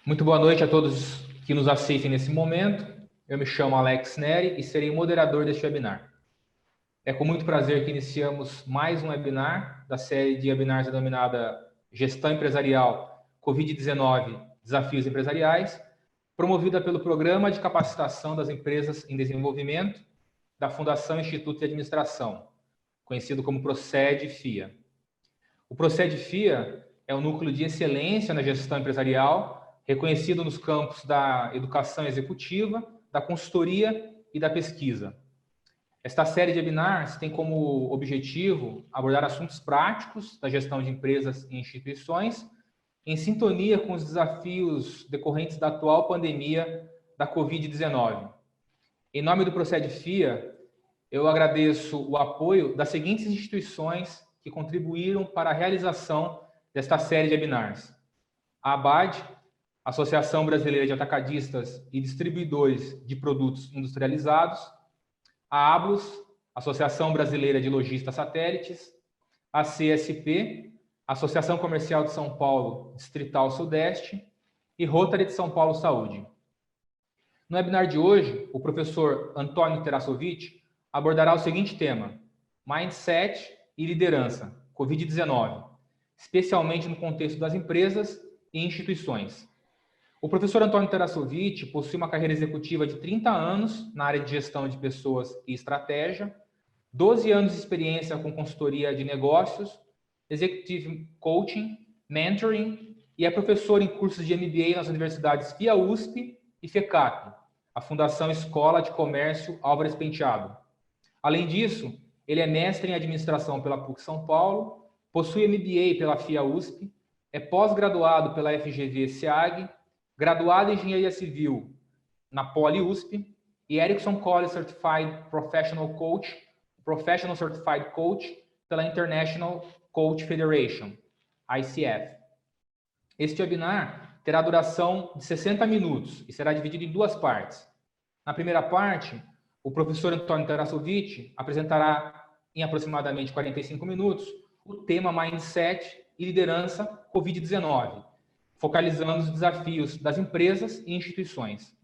Muito boa noite a todos que nos assistem nesse momento. Eu me chamo Alex Neri e serei moderador deste webinar. É com muito prazer que iniciamos mais um webinar da série de webinars denominada Gestão Empresarial Covid-19 Desafios Empresariais, promovida pelo Programa de Capacitação das Empresas em Desenvolvimento da Fundação Instituto de Administração, conhecido como Procede-FIA. O Procede-FIA é um núcleo de excelência na gestão empresarial, reconhecido nos campos da educação executiva, da consultoria e da pesquisa. Esta série de webinars tem como objetivo abordar assuntos práticos da gestão de empresas e instituições, em sintonia com os desafios decorrentes da atual pandemia da Covid-19. Em nome do Procede-FIA, eu agradeço o apoio das seguintes instituições que contribuíram para a realização desta série de webinars: a ABAD, Associação Brasileira de Atacadistas e Distribuidores de Produtos Industrializados; a ABLUS, Associação Brasileira de Lojistas Satélites; a CSP, Associação Comercial de São Paulo Distrital Sudeste; e Rotary de São Paulo Saúde. No webinar de hoje, o professor Antônio Terasovic abordará o seguinte tema: Mindset e liderança, Covid-19, especialmente no contexto das empresas e instituições. O professor Antônio Terasovic possui uma carreira executiva de 30 anos na área de gestão de pessoas e estratégia, 12 anos de experiência com consultoria de negócios, executive coaching, mentoring, e é professor em cursos de MBA nas universidades FIA USP e FECAP, a Fundação Escola de Comércio Álvares Penteado. Além disso, ele é mestre em administração pela PUC São Paulo, possui MBA pela FIA USP, é pós-graduado pela FGV SEAG, graduado em Engenharia Civil na Poli USP e Ericsson College Certified Professional Certified Coach pela International Coach Federation, ICF. Este webinar terá duração de 60 minutos e será dividido em duas partes. Na primeira parte, o professor Antônio Terasovic apresentará em aproximadamente 45 minutos o tema Mindset e Liderança Covid-19, focalizando os desafios das empresas e instituições.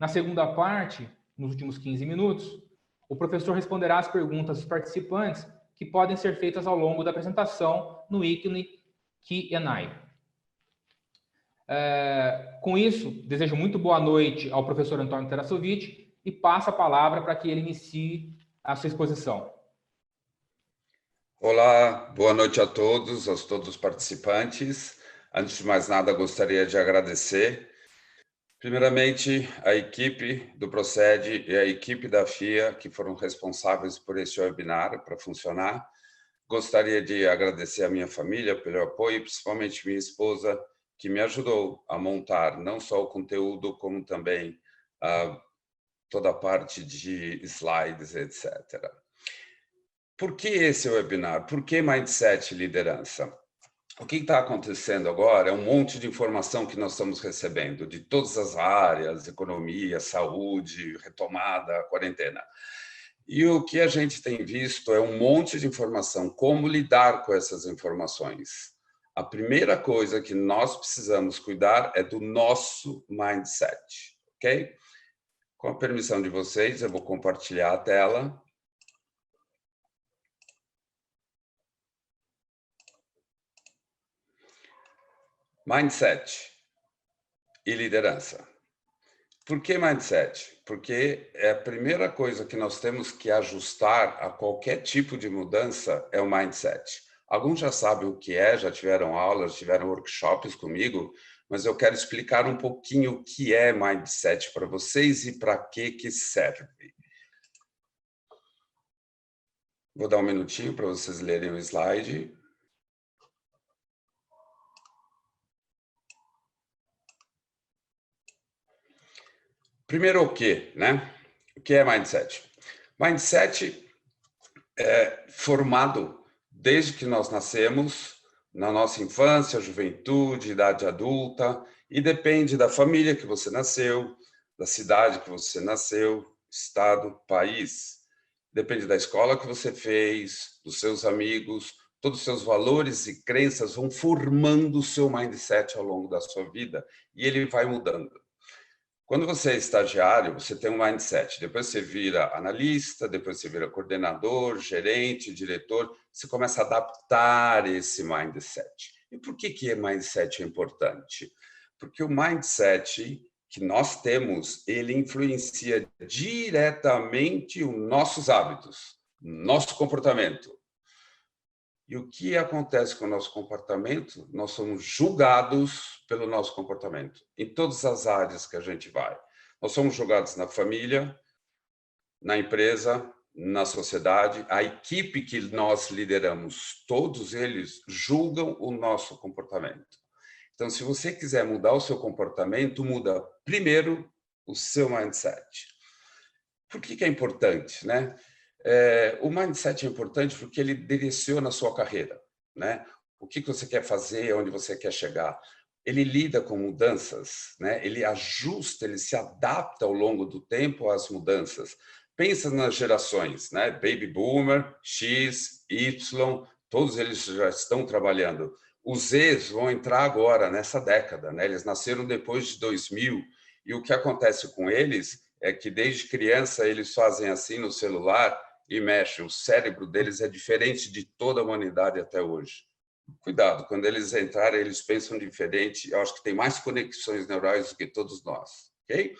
Na segunda parte, nos últimos 15 minutos, o professor responderá às perguntas dos participantes que podem ser feitas ao longo da apresentação no ícone Q&A. Com isso, desejo muito boa noite ao professor Antônio Terasovic e passo a palavra para que ele inicie a sua exposição. Olá, boa noite a todos os participantes. Antes de mais nada, gostaria de agradecer, primeiramente, a equipe do Procede e a equipe da FIA, que foram responsáveis por esse webinar para funcionar. Gostaria de agradecer a minha família pelo apoio, principalmente minha esposa, que me ajudou a montar não só o conteúdo, como também toda a parte de slides, etc. Por que esse webinar? Por que Mindset e Liderança? O que está acontecendo agora é um monte de informação que nós estamos recebendo de todas as áreas, economia, saúde, retomada, quarentena. E o que a gente tem visto é um monte de informação, como lidar com essas informações. A primeira coisa que nós precisamos cuidar é do nosso mindset, ok? Com a permissão de vocês, eu vou compartilhar a tela. Mindset e liderança. Por que mindset? Porque é a primeira coisa que nós temos que ajustar a qualquer tipo de mudança é o mindset. Alguns já sabem o que é, já tiveram aulas, tiveram workshops comigo, mas eu quero explicar um pouquinho o que é mindset para vocês e para que serve. Vou dar um minutinho para vocês lerem o slide. Primeiro o que, né? O que é mindset? Mindset é formado desde que nós nascemos, na nossa infância, juventude, idade adulta, e depende da família que você nasceu, da cidade que você nasceu, estado, país. Depende da escola que você fez, dos seus amigos, todos os seus valores e crenças vão formando o seu mindset ao longo da sua vida e ele vai mudando. Quando você é estagiário, você tem um mindset. Depois você vira analista, depois você vira coordenador, gerente, diretor. Você começa a adaptar esse mindset. E por que mindset é importante? Porque o mindset que nós temos, ele influencia diretamente os nossos hábitos, nosso comportamento. E o que acontece com o nosso comportamento? Nós somos julgados pelo nosso comportamento, em todas as áreas que a gente vai. Nós somos julgados na família, na empresa, na sociedade. A equipe que nós lideramos, todos eles julgam o nosso comportamento. Então, se você quiser mudar o seu comportamento, muda primeiro o seu mindset. Por que é importante, né? O mindset é importante porque ele direciona a sua carreira, né? O que você quer fazer, onde você quer chegar. Ele lida com mudanças, né? Ele ajusta, ele se adapta ao longo do tempo às mudanças. Pensa nas gerações, né? Baby Boomer, X, Y, todos eles já estão trabalhando. Os Zs vão entrar agora, nessa década, né? Eles nasceram depois de 2000, e o que acontece com eles é que desde criança eles fazem assim no celular e mexem. O cérebro deles é diferente de toda a humanidade até hoje. Cuidado, quando eles entrarem, eles pensam diferente. Eu acho que tem mais conexões neurais do que todos nós, ok?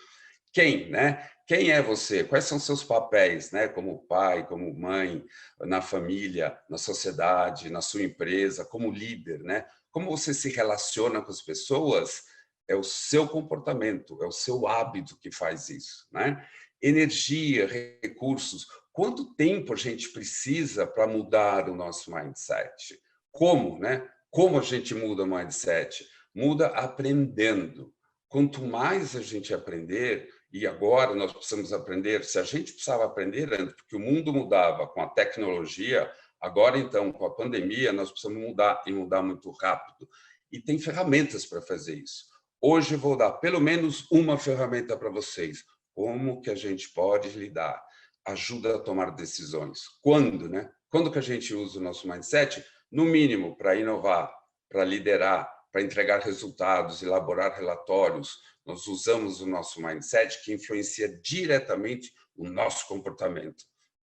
Quem, né? Quem é você? Quais são seus papéis, né? Como pai, como mãe, na família, na sociedade, na sua empresa, como líder, né? Como você se relaciona com as pessoas? É o seu comportamento, é o seu hábito que faz isso, né? Energia, recursos. Quanto tempo a gente precisa para mudar o nosso mindset? Como, né? Como a gente muda o mindset? Muda aprendendo. Quanto mais a gente aprender, e agora nós precisamos aprender, se a gente precisava aprender antes, porque o mundo mudava com a tecnologia, agora então, com a pandemia, nós precisamos mudar e mudar muito rápido. E tem ferramentas para fazer isso. Hoje eu vou dar pelo menos uma ferramenta para vocês. Como que a gente pode lidar? Ajuda a tomar decisões. Quando, né? Quando que a gente usa o nosso mindset? No mínimo, para inovar, para liderar, para entregar resultados, elaborar relatórios. Nós usamos o nosso mindset que influencia diretamente o nosso comportamento.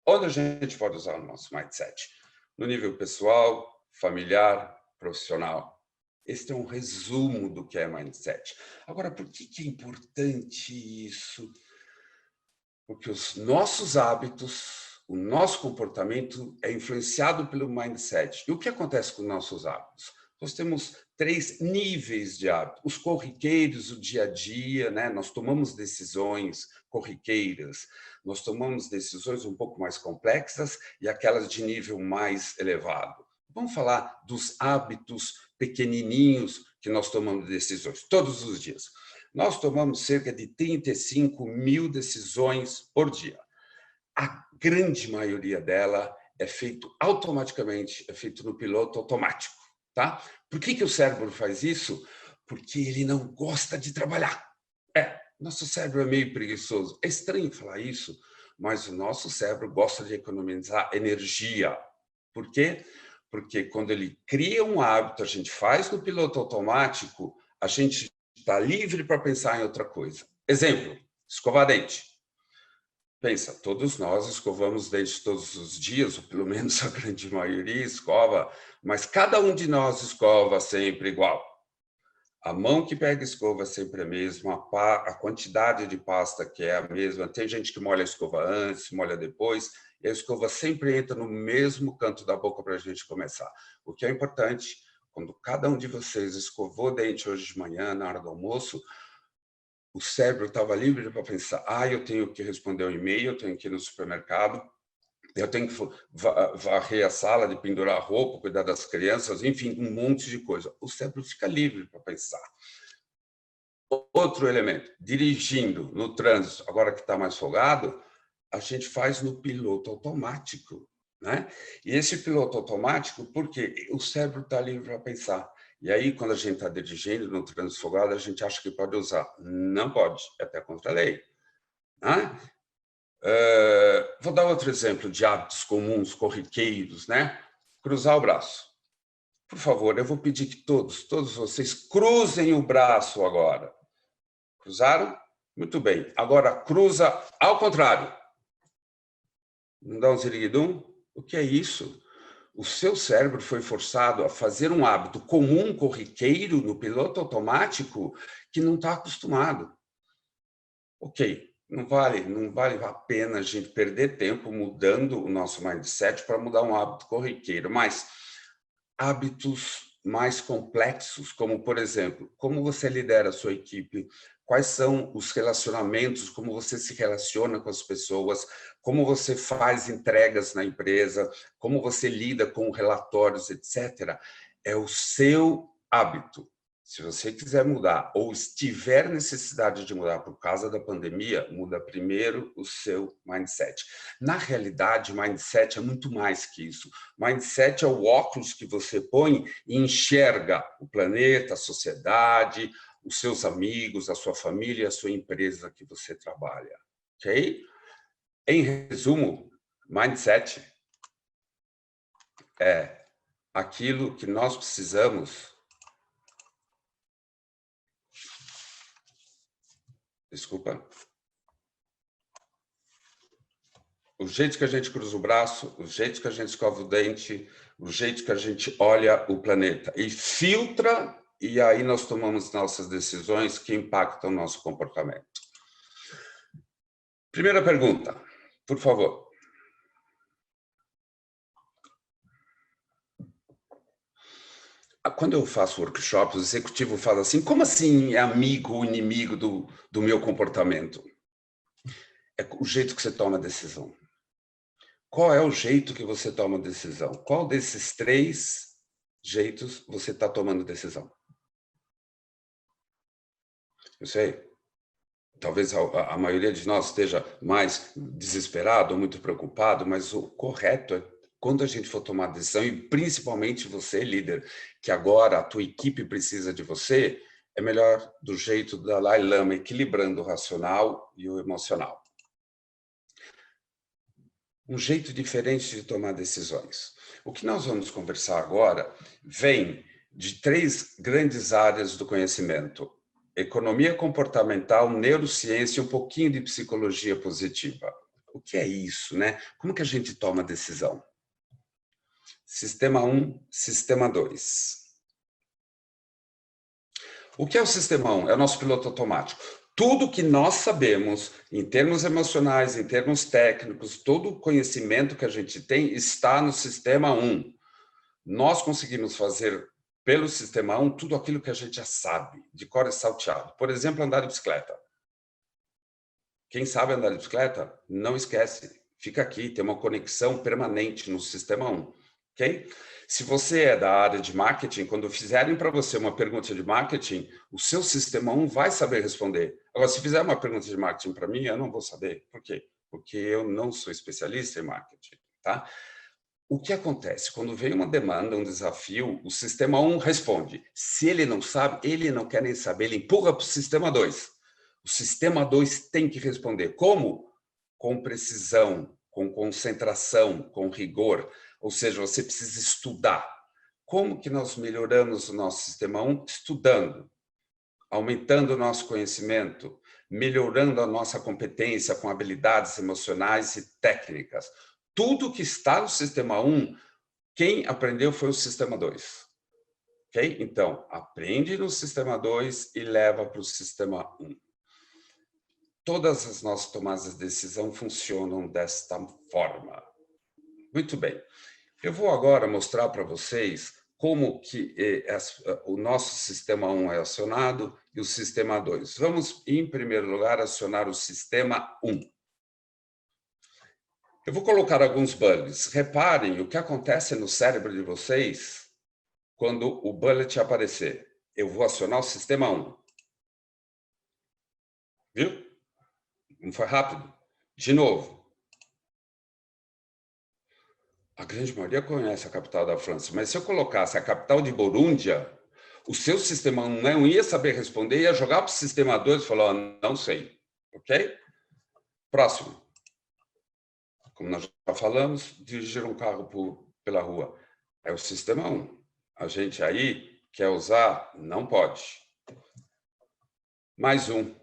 Onde a gente pode usar o nosso mindset? No nível pessoal, familiar, profissional. Este é um resumo do que é mindset. Agora, por que é importante isso? Porque os nossos hábitos, o nosso comportamento é influenciado pelo mindset. E o que acontece com os nossos hábitos? Nós temos 3 níveis de hábito. Os corriqueiros, o dia a dia, né? Nós tomamos decisões corriqueiras, nós tomamos decisões um pouco mais complexas e aquelas de nível mais elevado. Vamos falar dos hábitos pequenininhos que nós tomamos decisões todos os dias. Nós tomamos cerca de 35 mil decisões por dia. A grande maioria dela é feito automaticamente, é feito no piloto automático, tá? Por que o cérebro faz isso? Porque ele não gosta de trabalhar. Nosso cérebro é meio preguiçoso. É estranho falar isso, mas o nosso cérebro gosta de economizar energia. Por quê? Porque quando ele cria um hábito, a gente faz no piloto automático, a gente está livre para pensar em outra coisa. Exemplo, escovar dente. Pensa, todos nós escovamos dentes todos os dias, ou pelo menos a grande maioria escova, mas cada um de nós escova sempre igual. A mão que pega a escova é sempre a mesma, a quantidade de pasta que é a mesma. Tem gente que molha a escova antes, molha depois, e a escova sempre entra no mesmo canto da boca para a gente começar. O que é importante, quando cada um de vocês escovou o dente hoje de manhã, na hora do almoço, o cérebro estava livre para pensar, eu tenho que responder um e-mail, eu tenho que ir no supermercado, eu tenho que varrer a sala, de pendurar a roupa, cuidar das crianças, enfim, um monte de coisa. O cérebro fica livre para pensar. Outro elemento, dirigindo no trânsito, agora que está mais folgado, a gente faz no piloto automático, né? E esse piloto automático, porque o cérebro está livre para pensar. E aí, quando a gente está dirigindo no trânsito folgado, a gente acha que pode usar. Não pode, é até contra a lei. Né? Vou dar outro exemplo de hábitos comuns, corriqueiros, né? cruzar o braço. Por favor, eu vou pedir que todos vocês cruzem o braço agora. Cruzaram? Muito bem. Agora cruza ao contrário. Não dá um ziriguidum? O que é isso? O seu cérebro foi forçado a fazer um hábito comum, corriqueiro, no piloto automático, que não está acostumado. Ok, não vale a pena a gente perder tempo mudando o nosso mindset para mudar um hábito corriqueiro, mas hábitos mais complexos, como, por exemplo, como você lidera a sua equipe, quais são os relacionamentos, como você se relaciona com as pessoas, como você faz entregas na empresa, como você lida com relatórios, etc. É o seu hábito. Se você quiser mudar ou estiver necessidade de mudar por causa da pandemia, muda primeiro o seu mindset. Na realidade, mindset é muito mais que isso. Mindset é o óculos que você põe e enxerga o planeta, a sociedade, os seus amigos, a sua família, a sua empresa que você trabalha. Ok? Em resumo, mindset é aquilo que nós precisamos. Desculpa. O jeito que a gente cruza o braço, o jeito que a gente escova o dente, o jeito que a gente olha o planeta e filtra, e aí nós tomamos nossas decisões que impactam o nosso comportamento. Primeira pergunta, por favor. Quando eu faço workshops, o executivo fala assim, como assim é amigo ou inimigo do meu comportamento? É o jeito que você toma a decisão. Qual é o jeito que você toma a decisão? Qual desses 3 jeitos você está tomando decisão? Eu sei, talvez a maioria de nós esteja mais desesperado ou muito preocupado, mas o correto é quando a gente for tomar decisão, e principalmente você, líder, que agora a tua equipe precisa de você, é melhor do jeito do Dalai Lama, equilibrando o racional e o emocional. Um jeito diferente de tomar decisões. O que nós vamos conversar agora vem de 3 grandes áreas do conhecimento: economia comportamental, neurociência e um pouquinho de psicologia positiva. O que é isso, né? Como que a gente toma decisão? Sistema 1, Sistema 2. O que é o Sistema 1? É o nosso piloto automático. Tudo que nós sabemos, em termos emocionais, em termos técnicos, todo o conhecimento que a gente tem está no Sistema 1. Nós conseguimos fazer pelo Sistema 1 tudo aquilo que a gente já sabe, de cor e salteado. Por exemplo, andar de bicicleta. Quem sabe andar de bicicleta, não esquece. Fica aqui, tem uma conexão permanente no Sistema 1. Okay? Se você é da área de marketing, quando fizerem para você uma pergunta de marketing, o seu Sistema 1 vai saber responder. Agora, se fizer uma pergunta de marketing para mim, eu não vou saber. Por quê? Porque eu não sou especialista em marketing. Tá? O que acontece? Quando vem uma demanda, um desafio, o Sistema 1 responde. Se ele não sabe, ele não quer nem saber, ele empurra para o Sistema 2. O Sistema 2 tem que responder. Como? Com precisão, com concentração, com rigor. Ou seja, você precisa estudar. Como que nós melhoramos o nosso Sistema 1? Estudando, aumentando o nosso conhecimento, melhorando a nossa competência com habilidades emocionais e técnicas. Tudo que está no Sistema 1, quem aprendeu foi o Sistema 2. Ok? Então, aprende no Sistema 2 e leva para o Sistema 1. Todas as nossas tomadas de decisão funcionam desta forma. Muito bem. Eu vou agora mostrar para vocês como que o nosso Sistema 1 é acionado e o Sistema 2. Vamos, em primeiro lugar, acionar o Sistema 1. Eu vou colocar alguns bullets. Reparem o que acontece no cérebro de vocês quando o bullet aparecer. Eu vou acionar o Sistema 1. Viu? Não foi rápido? De novo. A grande maioria conhece a capital da França, mas se eu colocasse a capital de Borúndia, o seu Sistema 1 não ia saber responder, ia jogar para o Sistema 2 e falar, não sei. Ok? Próximo. Como nós já falamos, dirigir um carro pela rua. é o sistema 1. A gente aí quer usar? Não pode. Mais um.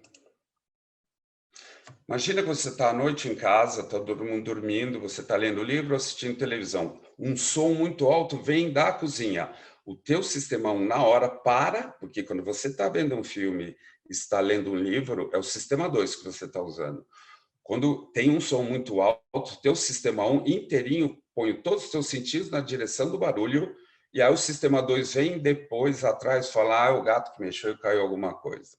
Imagina que você está à noite em casa, está todo mundo dormindo, você está lendo livro, assistindo televisão. Um som muito alto vem da cozinha. O teu sistema 1 na hora para, porque quando você está vendo um filme, está lendo um livro, é o sistema 2 que você está usando. Quando tem um som muito alto, o teu sistema 1 inteirinho põe todos os teus sentidos na direção do barulho, e aí o sistema 2 vem depois, atrás, falar, o gato que mexeu e caiu alguma coisa.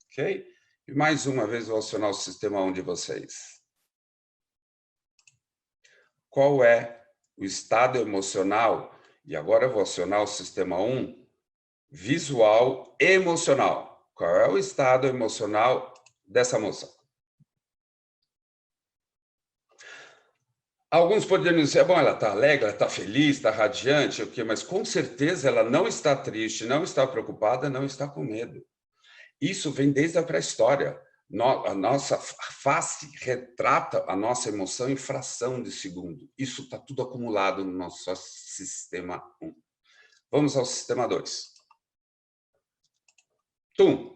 Ok? E mais uma vez vou acionar o sistema 1 de vocês. Qual é o estado emocional? E agora eu vou acionar o sistema 1 visual emocional. Qual é o estado emocional dessa moça? Alguns poderiam dizer, bom, ela está alegre, ela está feliz, está radiante, mas com certeza ela não está triste, não está preocupada, não está com medo. Isso vem desde a pré-história. A nossa face retrata a nossa emoção em fração de segundo. Isso está tudo acumulado no nosso sistema 1. Vamos ao sistema 2. Tum.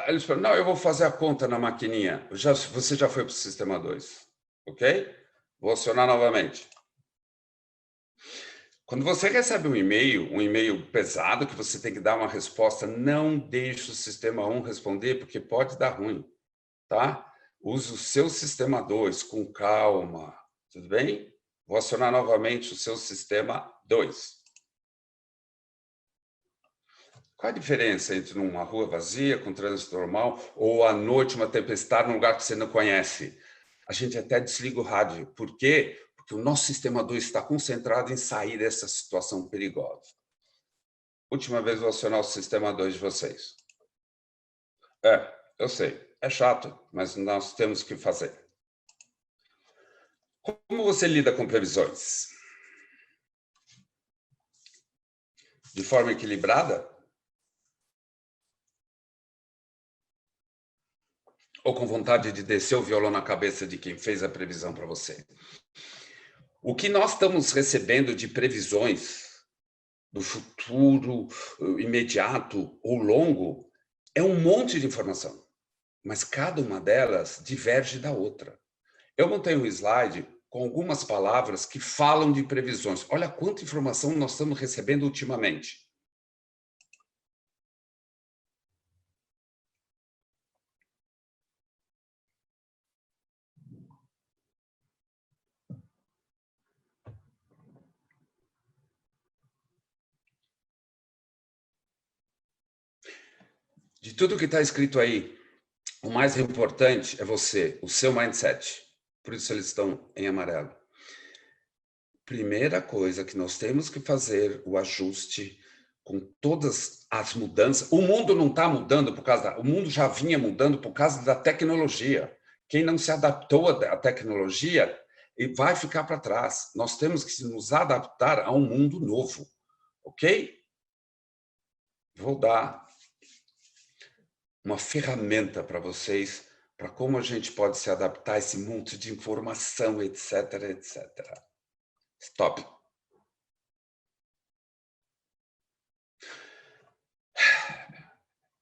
Eles falam, não, eu vou fazer a conta na maquininha. Você já foi para o sistema 2. Ok? Vou acionar novamente. Quando você recebe um e-mail pesado, que você tem que dar uma resposta, não deixe o sistema 1 responder, porque pode dar ruim, tá? Use o seu sistema 2 com calma, tudo bem? Vou acionar novamente o seu sistema 2. Qual a diferença entre uma rua vazia, com trânsito normal, ou à noite uma tempestade num lugar que você não conhece? A gente até desliga o rádio. Por quê? Porque o nosso sistema 2 está concentrado em sair dessa situação perigosa. Última vez vou acionar o sistema 2 de vocês. Eu sei, é chato, mas nós temos que fazer. Como você lida com previsões? De forma equilibrada? Ou com vontade de descer o violão na cabeça de quem fez a previsão para você? O que nós estamos recebendo de previsões do futuro imediato ou longo é um monte de informação, mas cada uma delas diverge da outra. Eu montei um slide com algumas palavras que falam de previsões. Olha quanta informação nós estamos recebendo ultimamente. De tudo que está escrito aí, o mais importante é você, o seu mindset. Por isso eles estão em amarelo. Primeira coisa que nós temos que fazer, o ajuste com todas as mudanças. O mundo não está mudando por causa o mundo já vinha mudando por causa da tecnologia. Quem não se adaptou à tecnologia vai ficar para trás. Nós temos que nos adaptar a um mundo novo, ok? Vou dar uma ferramenta para vocês, para como a gente pode se adaptar a esse monte de informação, etc, etc. Stop.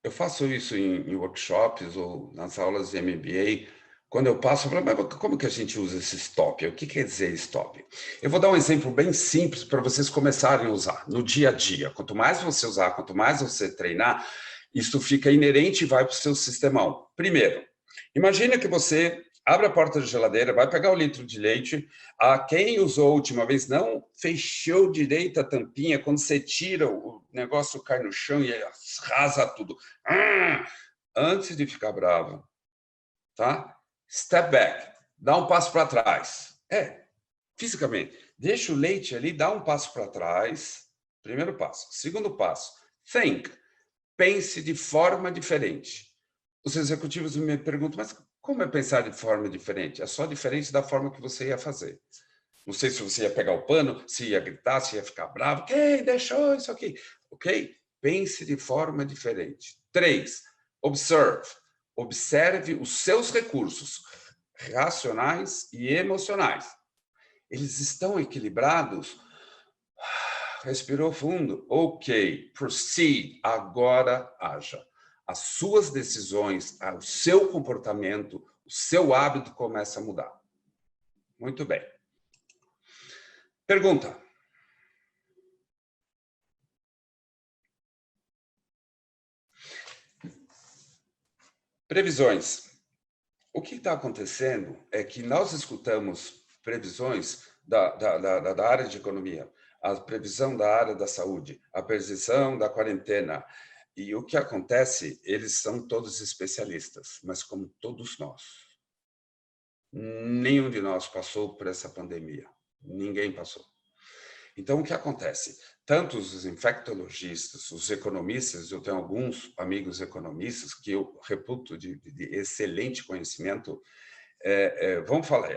Eu faço isso em workshops ou nas aulas de MBA. Quando eu passo, eu falo, mas como que a gente usa esse stop? O que quer dizer stop? Eu vou dar um exemplo bem simples para vocês começarem a usar no dia a dia. Quanto mais você usar, quanto mais você treinar, isso fica inerente e vai para o seu sistema 1. Primeiro, imagina que você abre a porta da geladeira, vai pegar o litro de leite. Quem usou a última vez não fechou direito a tampinha. Quando você tira, o negócio cai no chão e rasa tudo. Antes de ficar bravo, tá? Step back, dá um passo para trás. Fisicamente. Deixa o leite ali, dá um passo para trás. Primeiro passo. Segundo passo, think. Pense de forma diferente. Os executivos me perguntam, mas como é pensar de forma diferente? É só diferente da forma que você ia fazer. Não sei se você ia pegar o pano, se ia gritar, se ia ficar bravo. Quem deixou isso aqui? Ok? Pense de forma diferente. 3. Observe. Observe os seus recursos racionais e emocionais. Eles estão equilibrados? Respirou fundo. Ok, proceed. Agora haja. As suas decisões, o seu comportamento, o seu hábito começa a mudar. Muito bem. Pergunta. Previsões. O que está acontecendo é que nós escutamos previsões da área de economia, a previsão da área da saúde, a previsão da quarentena. E o que acontece, eles são todos especialistas, mas como todos nós. Nenhum de nós passou por essa pandemia. Ninguém passou. Então, o que acontece? Tanto os infectologistas, os economistas, eu tenho alguns amigos economistas que eu reputo de excelente conhecimento, vamos falar,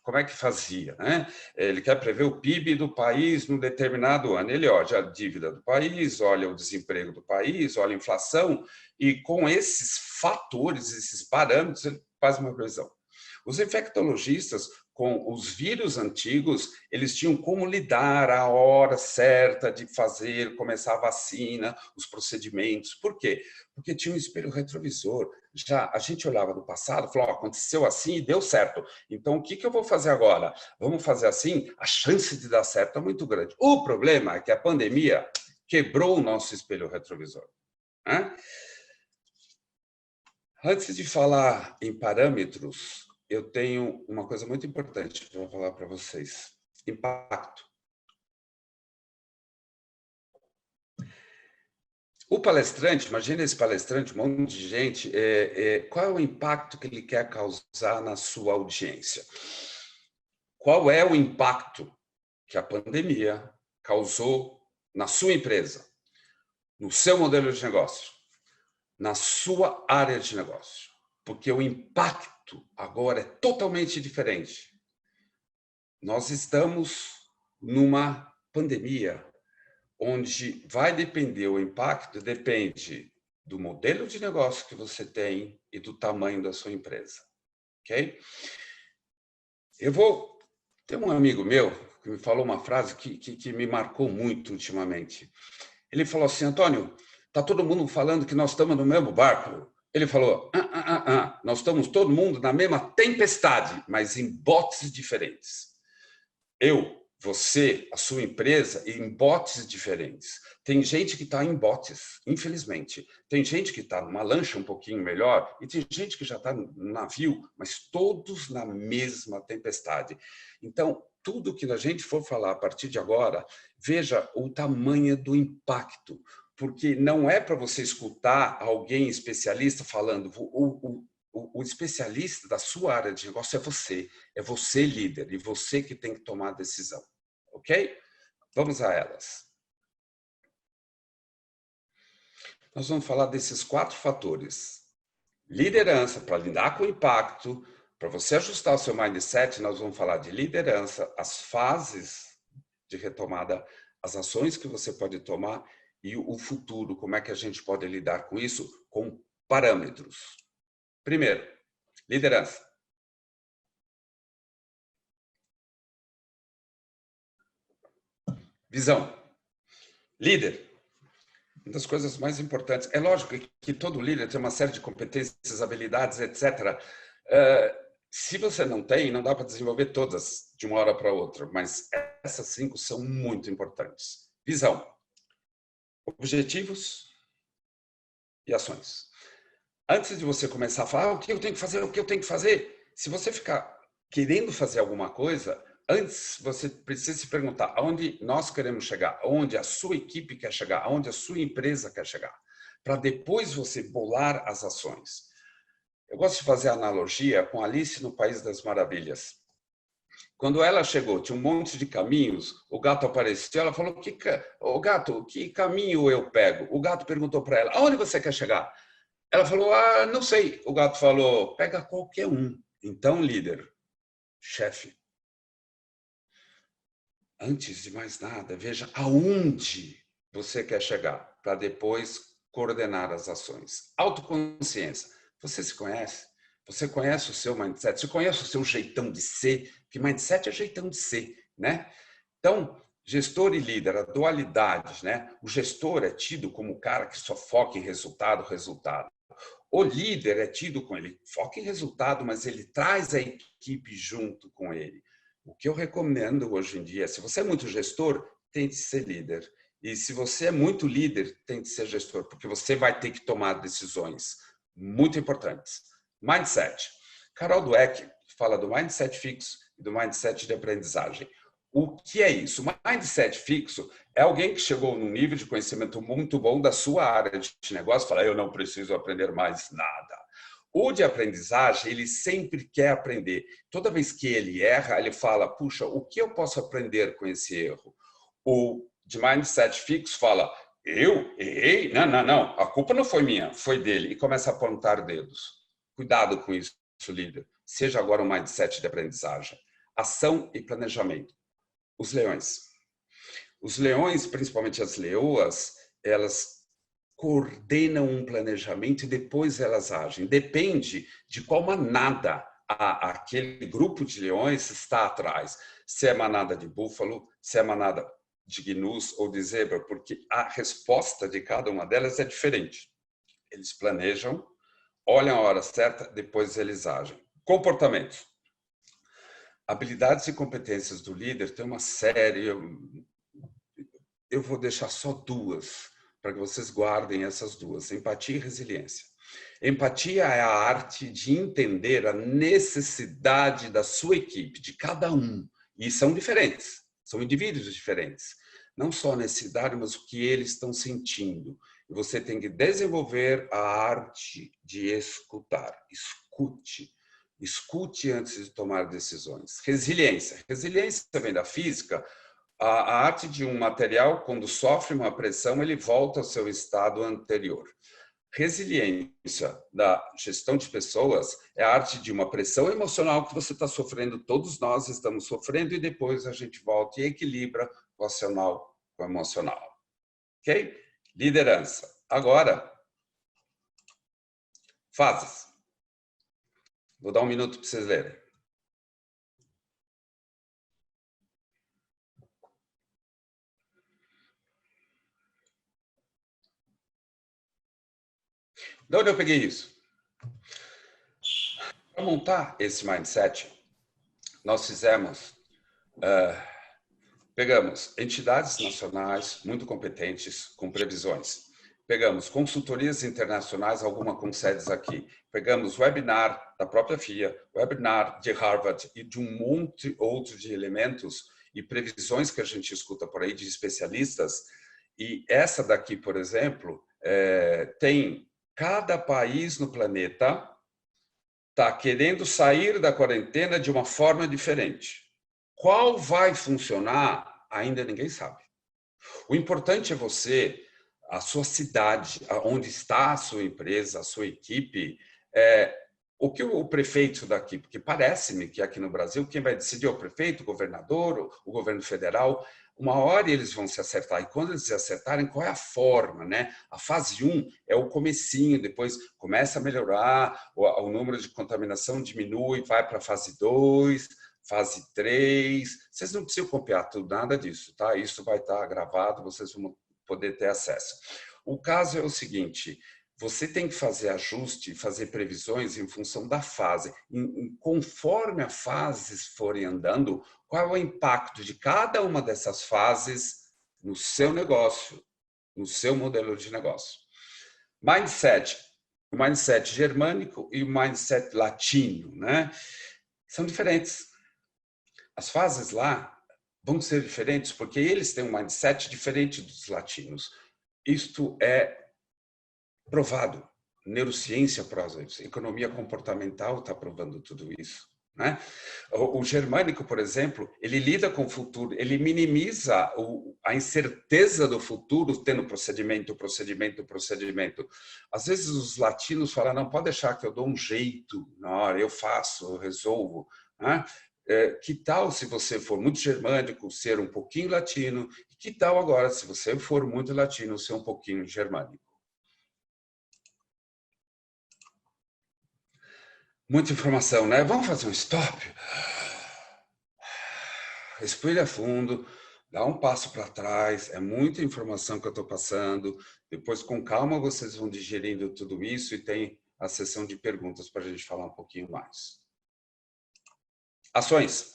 como é que fazia, né? Ele quer prever o PIB do país num determinado ano. Ele olha a dívida do país, olha o desemprego do país, olha a inflação, e com esses fatores, esses parâmetros, ele faz uma previsão. Os infectologistas, com os vírus antigos, eles tinham como lidar a hora certa de começar a vacina, os procedimentos. Por quê? Porque tinha um espelho retrovisor. Já a gente olhava no passado, falou, aconteceu assim e deu certo. Então, o que eu vou fazer agora? Vamos fazer assim? A chance de dar certo é muito grande. O problema é que a pandemia quebrou o nosso espelho retrovisor, né? Antes de falar em parâmetros, eu tenho uma coisa muito importante para falar para vocês. Impacto. O palestrante, imagina esse palestrante, um monte de gente, qual é o impacto que ele quer causar na sua audiência? Qual é o impacto que a pandemia causou na sua empresa, no seu modelo de negócio, na sua área de negócio? Porque o impacto agora é totalmente diferente. Nós estamos numa pandemia onde vai depender, o impacto depende do modelo de negócio que você tem e do tamanho da sua empresa, ok? Tem um amigo meu que me falou uma frase que me marcou muito ultimamente. Ele falou assim, Antônio, está todo mundo falando que nós estamos no mesmo barco. Ele falou, nós estamos todo mundo na mesma tempestade, mas em botes diferentes. Eu, você, a sua empresa, em botes diferentes. Tem gente que está em botes, infelizmente. Tem gente que está numa lancha um pouquinho melhor e tem gente que já está no navio, mas todos na mesma tempestade. Então, tudo que a gente for falar a partir de agora, veja o tamanho do impacto, porque não é para você escutar alguém especialista falando, o especialista da sua área de negócio é você líder, e você que tem que tomar a decisão, ok? Vamos a elas. Nós vamos falar desses 4 fatores. Liderança, para lidar com o impacto, para você ajustar o seu mindset, nós vamos falar de liderança, as fases de retomada, as ações que você pode tomar e o futuro, como é que a gente pode lidar com isso, com parâmetros. Primeiro, liderança. Visão. Líder. Uma das coisas mais importantes. É lógico que todo líder tem uma série de competências, habilidades, etc. Se você não tem, não dá para desenvolver todas de uma hora para outra, mas essas 5 são muito importantes. Visão. Objetivos e ações. Antes de você começar a falar o que eu tenho que fazer, o que eu tenho que fazer, se você ficar querendo fazer alguma coisa, antes você precisa se perguntar aonde nós queremos chegar, aonde a sua equipe quer chegar, aonde a sua empresa quer chegar, para depois você bolar as ações. Eu gosto de fazer a analogia com Alice no País das Maravilhas. Quando ela chegou, tinha um monte de caminhos, o gato apareceu, ela falou, gato, que caminho eu pego? O gato perguntou para ela, aonde você quer chegar? Ela falou, não sei. O gato falou, pega qualquer um. Então, líder, chefe, antes de mais nada, veja aonde você quer chegar, para depois coordenar as ações. Autoconsciência. Você se conhece? Você conhece o seu mindset? Você conhece o seu jeitão de ser? Que mindset é jeitão de ser. né? Então, gestor e líder, a dualidade, né? O gestor é tido como o cara que só foca em resultado, resultado. O líder é tido com ele, foca em resultado, mas ele traz a equipe junto com ele. O que eu recomendo hoje em dia, se você é muito gestor, tente ser líder. E se você é muito líder, tente ser gestor, porque você vai ter que tomar decisões muito importantes. Mindset. Carol Dweck fala do mindset fixo e do mindset de aprendizagem. O que é isso? O mindset fixo é alguém que chegou num nível de conhecimento muito bom da sua área de negócio e fala, eu não preciso aprender mais nada. O de aprendizagem, ele sempre quer aprender. Toda vez que ele erra, ele fala, puxa, o que eu posso aprender com esse erro? O de mindset fixo fala, eu errei? Não, não, não, a culpa não foi minha, foi dele. E começa a apontar dedos. Cuidado com isso, líder. Seja agora um mindset de aprendizagem. Ação e planejamento. Os leões. Os leões, principalmente as leoas, elas coordenam um planejamento e depois elas agem. Depende de qual manada aquele grupo de leões está atrás. Se é manada de búfalo, se é manada de gnus ou de zebra, porque a resposta de cada uma delas é diferente. Eles planejam, olham a hora certa, depois eles agem. Comportamentos. Habilidades e competências do líder tem uma série, eu vou deixar só duas, para que vocês guardem essas duas, empatia e resiliência. Empatia é a arte de entender a necessidade da sua equipe, de cada um, e são diferentes, são indivíduos diferentes. Não só a necessidade, mas o que eles estão sentindo. E você tem que desenvolver a arte de escutar, escute. Escute antes de tomar decisões. Resiliência. Resiliência vem da física. A arte de um material, quando sofre uma pressão, ele volta ao seu estado anterior. Resiliência da gestão de pessoas é a arte de uma pressão emocional que você está sofrendo, todos nós estamos sofrendo, e depois a gente volta e equilibra o racional com o emocional. Ok? Liderança. Agora, fases. Vou dar um minuto para vocês lerem. De onde eu peguei isso? Para montar esse mindset, nós pegamos entidades nacionais muito competentes com previsões. Pegamos consultorias internacionais, alguma com sedes aqui. Pegamos webinar da própria FIA, webinar de Harvard e de um monte outro de elementos e previsões que a gente escuta por aí de especialistas. E essa daqui, por exemplo, tem cada país no planeta está querendo sair da quarentena de uma forma diferente. Qual vai funcionar, ainda ninguém sabe. O importante é você, a sua cidade, onde está a sua empresa, a sua equipe, o que o prefeito daqui, porque parece-me que aqui no Brasil quem vai decidir é o prefeito, o governador, o governo federal. Uma hora eles vão se acertar, e quando eles se acertarem, qual é a forma, né? A fase 1 é o comecinho, depois começa a melhorar, o número de contaminação diminui, vai para a fase 2, fase 3. Vocês não precisam copiar tudo, nada disso, tá? Isso vai estar gravado, vocês vão poder ter acesso. O caso é o seguinte, você tem que fazer ajuste, fazer previsões em função da fase. Conforme as fases forem andando, qual é o impacto de cada uma dessas fases no seu negócio, no seu modelo de negócio. Mindset. O mindset germânico e o mindset latino, né? São diferentes. As fases lá vão ser diferentes porque eles têm um mindset diferente dos latinos. Isto é provado. Neurociência prova isso. Economia comportamental está provando tudo isso, né? O germânico, por exemplo, ele lida com o futuro, ele minimiza a incerteza do futuro tendo procedimento. Às vezes os latinos falam, não, pode deixar que eu dou um jeito na hora, eu faço, eu resolvo, né? Que tal se você for muito germânico, ser um pouquinho latino? E que tal agora, se você for muito latino, ser um pouquinho germânico? Muita informação, né? Vamos fazer um stop? respira fundo, dá um passo para trás, é muita informação que eu estou passando. Depois, com calma, vocês vão digerindo tudo isso e tem a sessão de perguntas para a gente falar um pouquinho mais. Ações.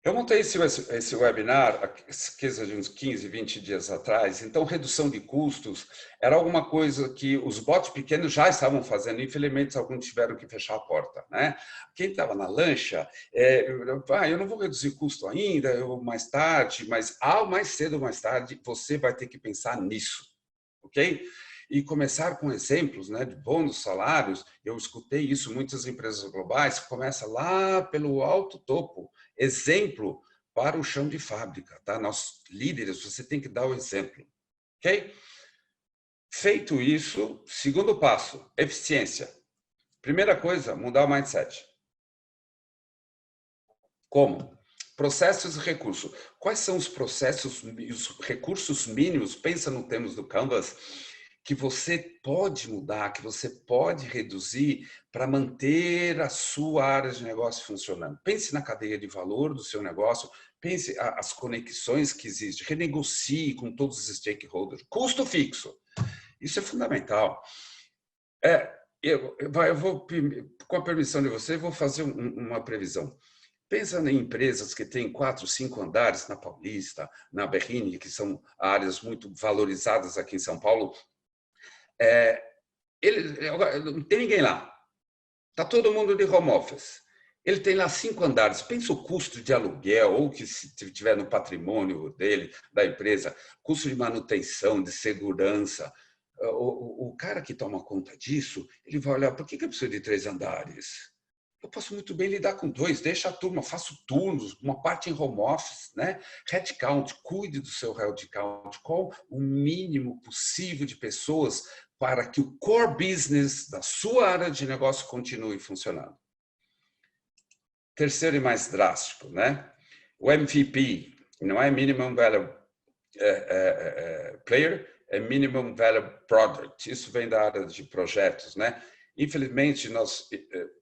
Eu montei esse webinar coisa de uns 15, 20 dias atrás. Então, redução de custos era alguma coisa que os bots pequenos já estavam fazendo. Infelizmente, alguns tiveram que fechar a porta, né? Quem estava na lancha, eu não vou reduzir custo ainda, mais tarde, mas mais cedo ou mais tarde, você vai ter que pensar nisso, ok? E começar com exemplos, né, de bônus, salários. Eu escutei isso, muitas empresas globais, começa lá pelo alto topo. Exemplo para o chão de fábrica, tá? Nós, líderes, você tem que dar o exemplo, ok? Feito isso, segundo passo, eficiência. Primeira coisa, mudar o mindset. Como? Processos e recursos. Quais são os processos e os recursos mínimos? Pensa no termos do Canvas, que você pode mudar, que você pode reduzir para manter a sua área de negócio funcionando. Pense na cadeia de valor do seu negócio, pense as conexões que existem, renegocie com todos os stakeholders. Custo fixo, isso é fundamental. Eu vou, com a permissão de você, vou fazer uma previsão. Pensa em empresas que têm 4, 5 andares na Paulista, na Berrini, que são áreas muito valorizadas aqui em São Paulo. Não tem ninguém lá. Está todo mundo de home office. Ele tem lá 5 andares. Pensa o custo de aluguel, ou que se tiver no patrimônio dele, da empresa, custo de manutenção, de segurança. O cara que toma conta disso, ele vai olhar, por que eu preciso de 3 andares? Eu posso muito bem lidar com 2, deixa a turma, faço turnos, uma parte em home office, né? Headcount, cuide do seu headcount, qual o mínimo possível de pessoas para que o core business da sua área de negócio continue funcionando. Terceiro e mais drástico, né? O MVP não é Minimum Value Player, é Minimum Value Product. Isso vem da área de projetos, né? Infelizmente, nós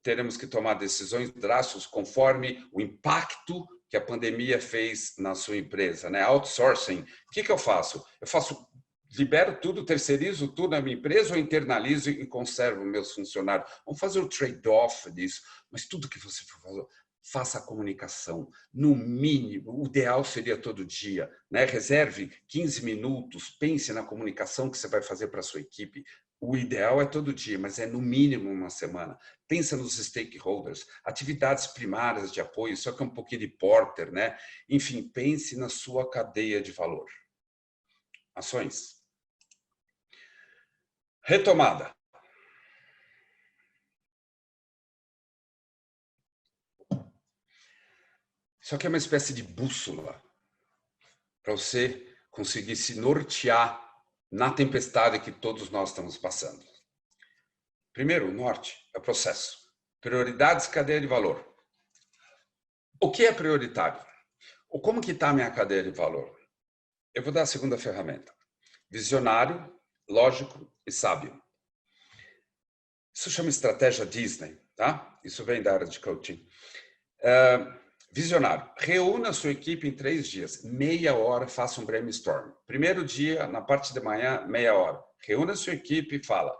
teremos que tomar decisões drásticas conforme o impacto que a pandemia fez na sua empresa, né? Outsourcing. O que eu faço? Libero tudo, terceirizo tudo na minha empresa ou internalizo e conservo meus funcionários? Vamos fazer o trade-off disso. Mas tudo que você for fazer, faça a comunicação. No mínimo, o ideal seria todo dia, né? Reserve 15 minutos, pense na comunicação que você vai fazer para a sua equipe. O ideal é todo dia, mas é no mínimo uma semana. Pensa nos stakeholders, atividades primárias de apoio, só que é um pouquinho de porter, né? Enfim, pense na sua cadeia de valor. Ações. Retomada. Isso aqui é uma espécie de bússola para você conseguir se nortear na tempestade que todos nós estamos passando. Primeiro, o norte é o processo. Prioridades, cadeia de valor. O que é prioritário? Ou como que está a minha cadeia de valor? Eu vou dar a segunda ferramenta. Visionário, lógico e sábio. Isso chama estratégia Disney, tá? Isso vem da área de coaching. Visionário. Reúna a sua equipe em 3 dias. Meia hora, faça um brainstorm. Primeiro dia, na parte de manhã, meia hora. Reúna a sua equipe e fala.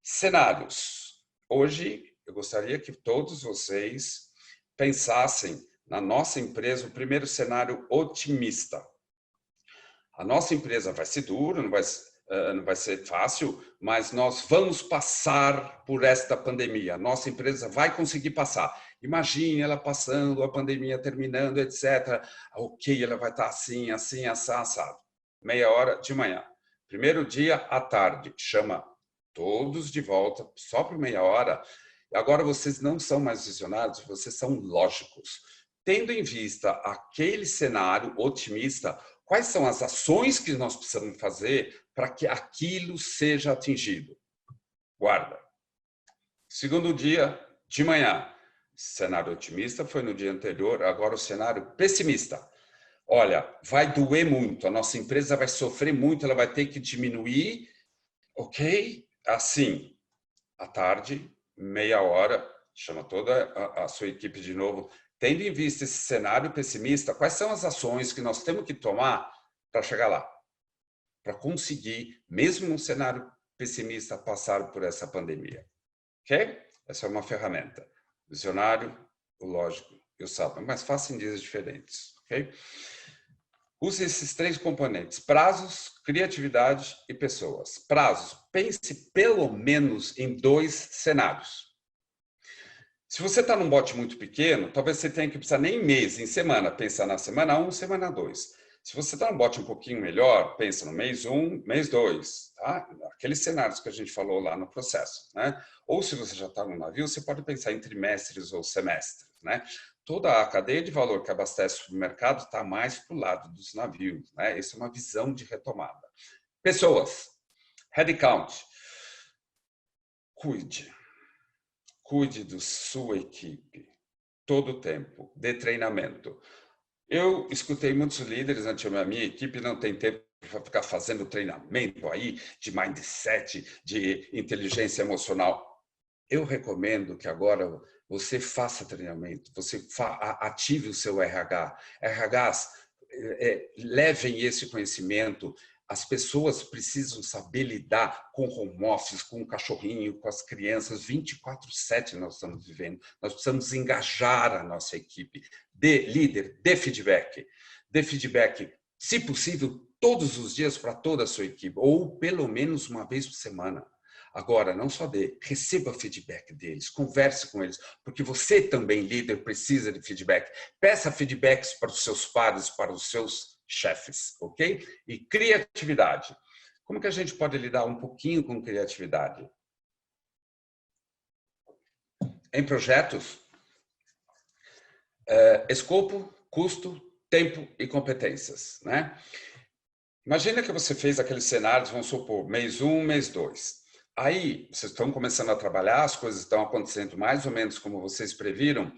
Cenários. Hoje, eu gostaria que todos vocês pensassem na nossa empresa o primeiro cenário otimista. A nossa empresa vai ser dura, não vai ser fácil, mas nós vamos passar por esta pandemia. A nossa empresa vai conseguir passar. Imagine ela passando, a pandemia terminando, etc. Ok, ela vai estar assim, assim, assado. Meia hora de manhã. Primeiro dia à tarde, chama todos de volta, só por meia hora. Agora vocês não são mais visionários, vocês são lógicos. Tendo em vista aquele cenário otimista, quais são as ações que nós precisamos fazer para que aquilo seja atingido? Guarda. Segundo dia, de manhã. Cenário otimista foi no dia anterior, agora o cenário pessimista. Olha, vai doer muito, a nossa empresa vai sofrer muito, ela vai ter que diminuir, ok? Assim, à tarde, meia hora, chama toda a sua equipe de novo, tendo em vista esse cenário pessimista, quais são as ações que nós temos que tomar para chegar lá? Para conseguir, mesmo num cenário pessimista, passar por essa pandemia. Ok? Essa é uma ferramenta. O visionário, o lógico e o sábio. Mas faça em dias diferentes. Ok? Use esses 3 componentes: prazos, criatividade e pessoas. Prazos. Pense pelo menos em 2 cenários. Se você está num bote muito pequeno, talvez você tenha que precisar nem em mês, em semana. Pensa na semana 1, semana 2. Se você está num bote um pouquinho melhor, pensa no mês 1, mês 2. Tá? Aqueles cenários que a gente falou lá no processo. Né? Ou se você já está no navio, você pode pensar em trimestres ou semestres. Né? Toda a cadeia de valor que abastece o mercado está mais para o lado dos navios. Né? Essa é uma visão de retomada. Pessoas. Headcount. Cuide da sua equipe todo o tempo, dê treinamento. Eu escutei muitos líderes, a minha equipe não tem tempo para ficar fazendo treinamento aí de mindset, de inteligência emocional. Eu recomendo que agora você faça treinamento, você ative o seu RH. RHs, levem esse conhecimento. As pessoas precisam saber lidar com home office, com o cachorrinho, com as crianças. 24/7 nós estamos vivendo. Nós precisamos engajar a nossa equipe. Líder, dê feedback. Dê feedback, se possível, todos os dias para toda a sua equipe, ou pelo menos uma vez por semana. Agora, não só receba feedback deles, converse com eles, porque você também, líder, precisa de feedback. Peça feedbacks para os seus pares, para os seus chefes, ok? E criatividade. Como que a gente pode lidar um pouquinho com criatividade? Em projetos, escopo, custo, tempo e competências, né? Imagina que você fez aqueles cenários, vamos supor, mês 1, mês 2. Aí, vocês estão começando a trabalhar, as coisas estão acontecendo mais ou menos como vocês previram.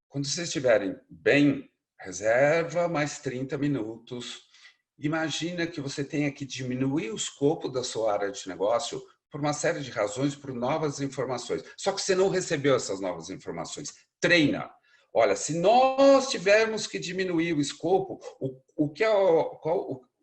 Quando vocês estiverem bem, reserva mais 30 minutos. Imagina que você tenha que diminuir o escopo da sua área de negócio por uma série de razões, por novas informações. Só que você não recebeu essas novas informações. Treina. Olha, se nós tivermos que diminuir o escopo,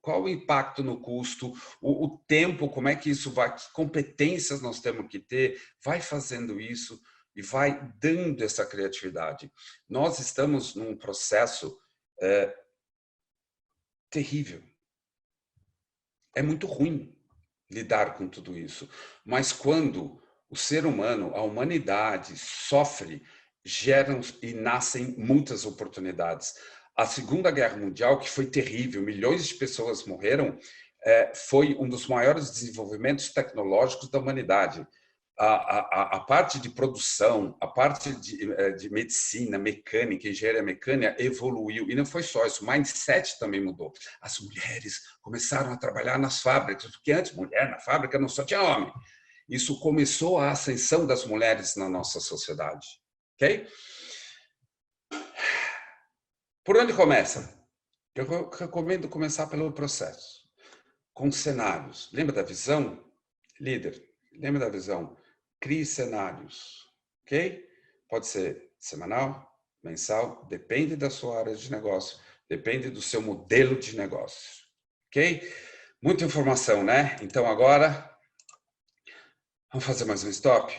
qual o impacto no custo, o tempo, como é que isso vai, que competências nós temos que ter, vai fazendo isso e vai dando essa criatividade. Nós estamos num processo terrível. É muito ruim lidar com tudo isso, mas quando o ser humano, a humanidade sofre, geram e nascem muitas oportunidades. A Segunda Guerra Mundial, que foi terrível, milhões de pessoas morreram, foi um dos maiores desenvolvimentos tecnológicos da humanidade. A parte de produção, a parte de medicina, mecânica, engenharia mecânica evoluiu. E não foi só isso, o mindset também mudou. As mulheres começaram a trabalhar nas fábricas, porque antes mulher na fábrica não só tinha homem. Isso começou a ascensão das mulheres na nossa sociedade. Ok? Por onde começa? Eu recomendo começar pelo processo, com cenários. Lembra da visão? Líder, lembra da visão? Crie cenários, ok? Pode ser semanal, mensal, depende da sua área de negócio, depende do seu modelo de negócio, ok? Muita informação, né? Então agora, vamos fazer mais um stop?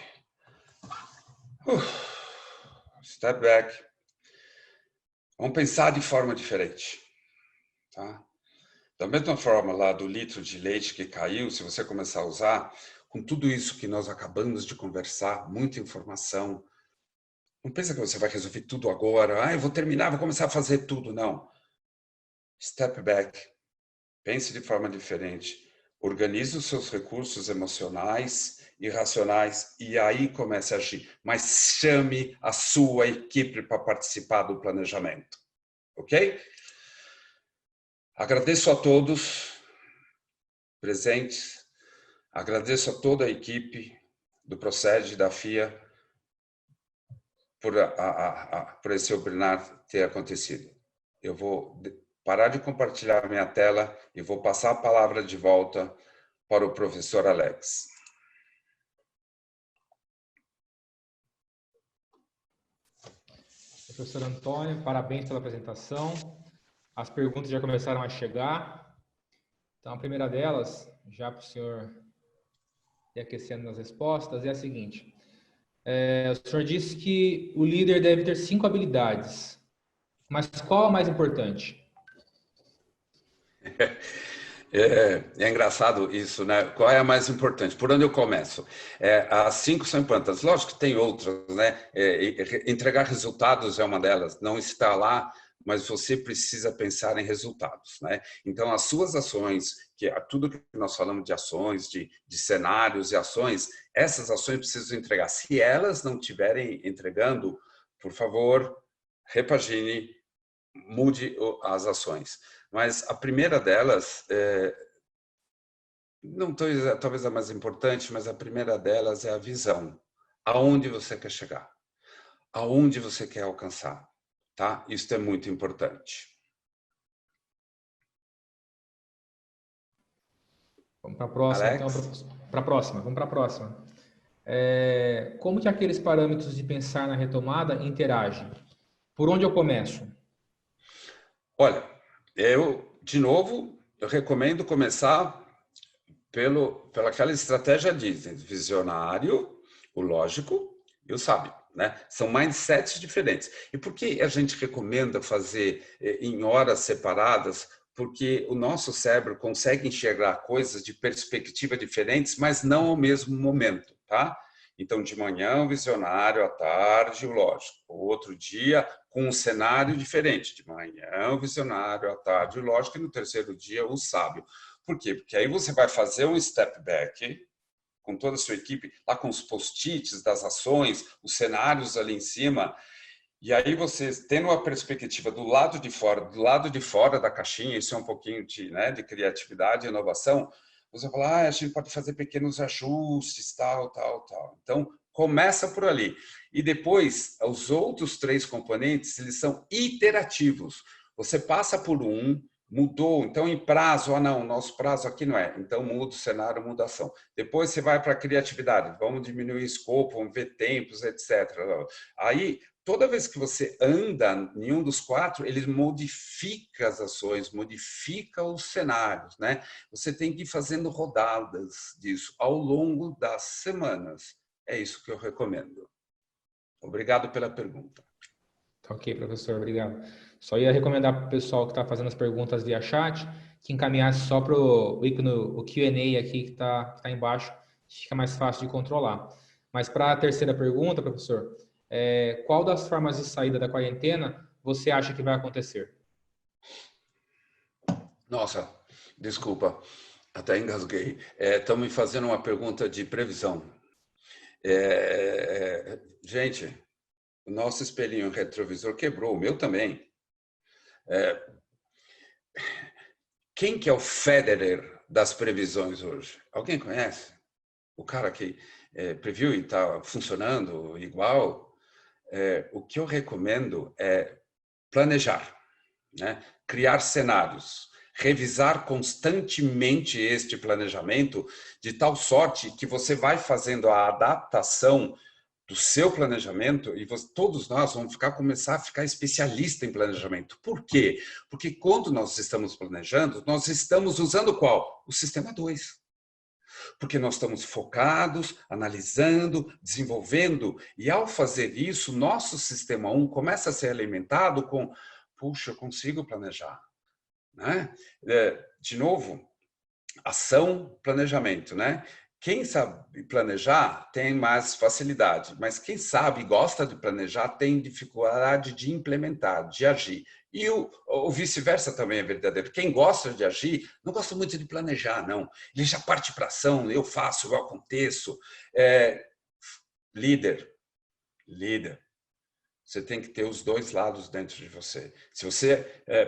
Step back. Vamos pensar de forma diferente, tá? Da mesma forma lá do litro de leite que caiu, se você começar a usar, com tudo isso que nós acabamos de conversar, muita informação, não pensa que você vai resolver tudo agora, eu vou terminar, vou começar a fazer tudo, não. Step back, pense de forma diferente, organize os seus recursos emocionais e racionais e aí comece a agir, mas chame a sua equipe para participar do planejamento, ok? Agradeço a todos presentes, agradeço a toda a equipe do Procede, da FIA, por esse webinar ter acontecido. Eu vou parar de compartilhar minha tela e vou passar a palavra de volta para o professor Alex. Professor Antônio, parabéns pela apresentação. As perguntas já começaram a chegar. Então, a primeira delas, já para o senhor ir aquecendo nas respostas, é a seguinte. O senhor disse que o líder deve ter 5 habilidades, mas qual a mais importante? É engraçado isso, né? Qual é a mais importante? Por onde eu começo? As 5 são importantes. Lógico que tem outras, né? Entregar resultados é uma delas. Não está lá, mas você precisa pensar em resultados, né? Então, as suas ações, que é tudo que nós falamos de ações, de cenários e ações, essas ações precisam entregar. Se elas não estiverem entregando, por favor, repagine, mude as ações. Mas a primeira delas, não talvez a mais importante, mas a primeira delas é a visão. Aonde você quer chegar? Aonde você quer alcançar? Tá? Isso é muito importante. Vamos para a próxima, Alex? então. Vamos para a próxima. Como que aqueles parâmetros de pensar na retomada interagem? Por onde eu começo? Olha, de novo, eu recomendo começar pela aquela estratégia Disney, visionário, o lógico e o sábio, né? São mindsets diferentes. E por que a gente recomenda fazer em horas separadas? Porque o nosso cérebro consegue enxergar coisas de perspectiva diferentes, mas não ao mesmo momento, tá? Então, de manhã, o visionário, à tarde, o lógico. O outro dia, com um cenário diferente. De manhã, o visionário, à tarde, o lógico. E no terceiro dia, o sábio. Por quê? Porque aí você vai fazer um step back com toda a sua equipe, lá com os post-its das ações, os cenários ali em cima, e aí você, tendo a perspectiva do lado de fora da caixinha, isso é um pouquinho de criatividade e inovação, você fala, a gente pode fazer pequenos ajustes, tal. Então, começa por ali. E depois, os outros 3 componentes, eles são iterativos. Você passa por um, mudou, então em prazo, não, nosso prazo aqui não é, então muda o cenário, muda a ação. Depois você vai para a criatividade, vamos diminuir o escopo, vamos ver tempos, etc. Aí, toda vez que você anda em um dos 4, ele modifica as ações, modifica os cenários, né? Você tem que ir fazendo rodadas disso ao longo das semanas. É isso que eu recomendo. Obrigado pela pergunta. Ok, professor, obrigado. Só ia recomendar para o pessoal que está fazendo as perguntas via chat que encaminhasse só para o Q&A aqui que tá embaixo, fica mais fácil de controlar. Mas para a terceira pergunta, professor, qual das formas de saída da quarentena você acha que vai acontecer? Nossa, desculpa, até engasguei. Estão me fazendo uma pergunta de previsão. Gente, o nosso espelhinho retrovisor quebrou, o meu também. Quem que é o Federer das previsões hoje? Alguém conhece? O cara que previu e está funcionando igual? O que eu recomendo é planejar, né? Criar cenários, revisar constantemente este planejamento, de tal sorte que você vai fazendo a adaptação do seu planejamento e todos nós vamos começar a ficar especialista em planejamento. Por quê? Porque quando nós estamos planejando, nós estamos usando qual? O sistema 2. Porque nós estamos focados, analisando, desenvolvendo, e ao fazer isso, nosso sistema 1 começa a ser alimentado com, puxa, eu consigo planejar, né? De novo, ação, planejamento, né? Quem sabe planejar tem mais facilidade, mas quem sabe e gosta de planejar tem dificuldade de implementar, de agir. E o vice-versa também é verdadeiro. Quem gosta de agir não gosta muito de planejar, não. Ele já parte para ação, eu faço, eu aconteço. Líder, você tem que ter os 2 lados dentro de você. Se você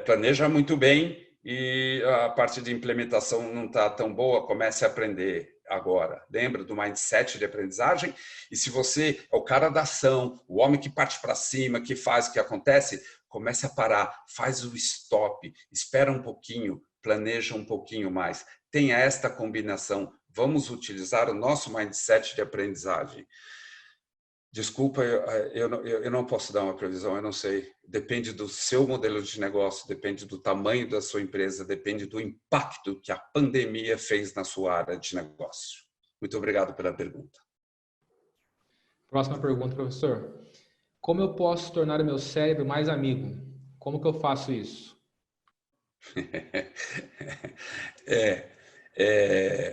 planeja muito bem e a parte de implementação não está tão boa, comece a aprender agora. Lembra do mindset de aprendizagem? E se você é o cara da ação, o homem que parte para cima, que faz o que acontece, comece a parar, faz o stop, espera um pouquinho, planeja um pouquinho mais. Tenha esta combinação. Vamos utilizar o nosso mindset de aprendizagem. Desculpa, eu não posso dar uma previsão, eu não sei. Depende do seu modelo de negócio, depende do tamanho da sua empresa, depende do impacto que a pandemia fez na sua área de negócio. Muito obrigado pela pergunta. Próxima pergunta, professor. Como eu posso tornar o meu cérebro mais amigo? Como que eu faço isso?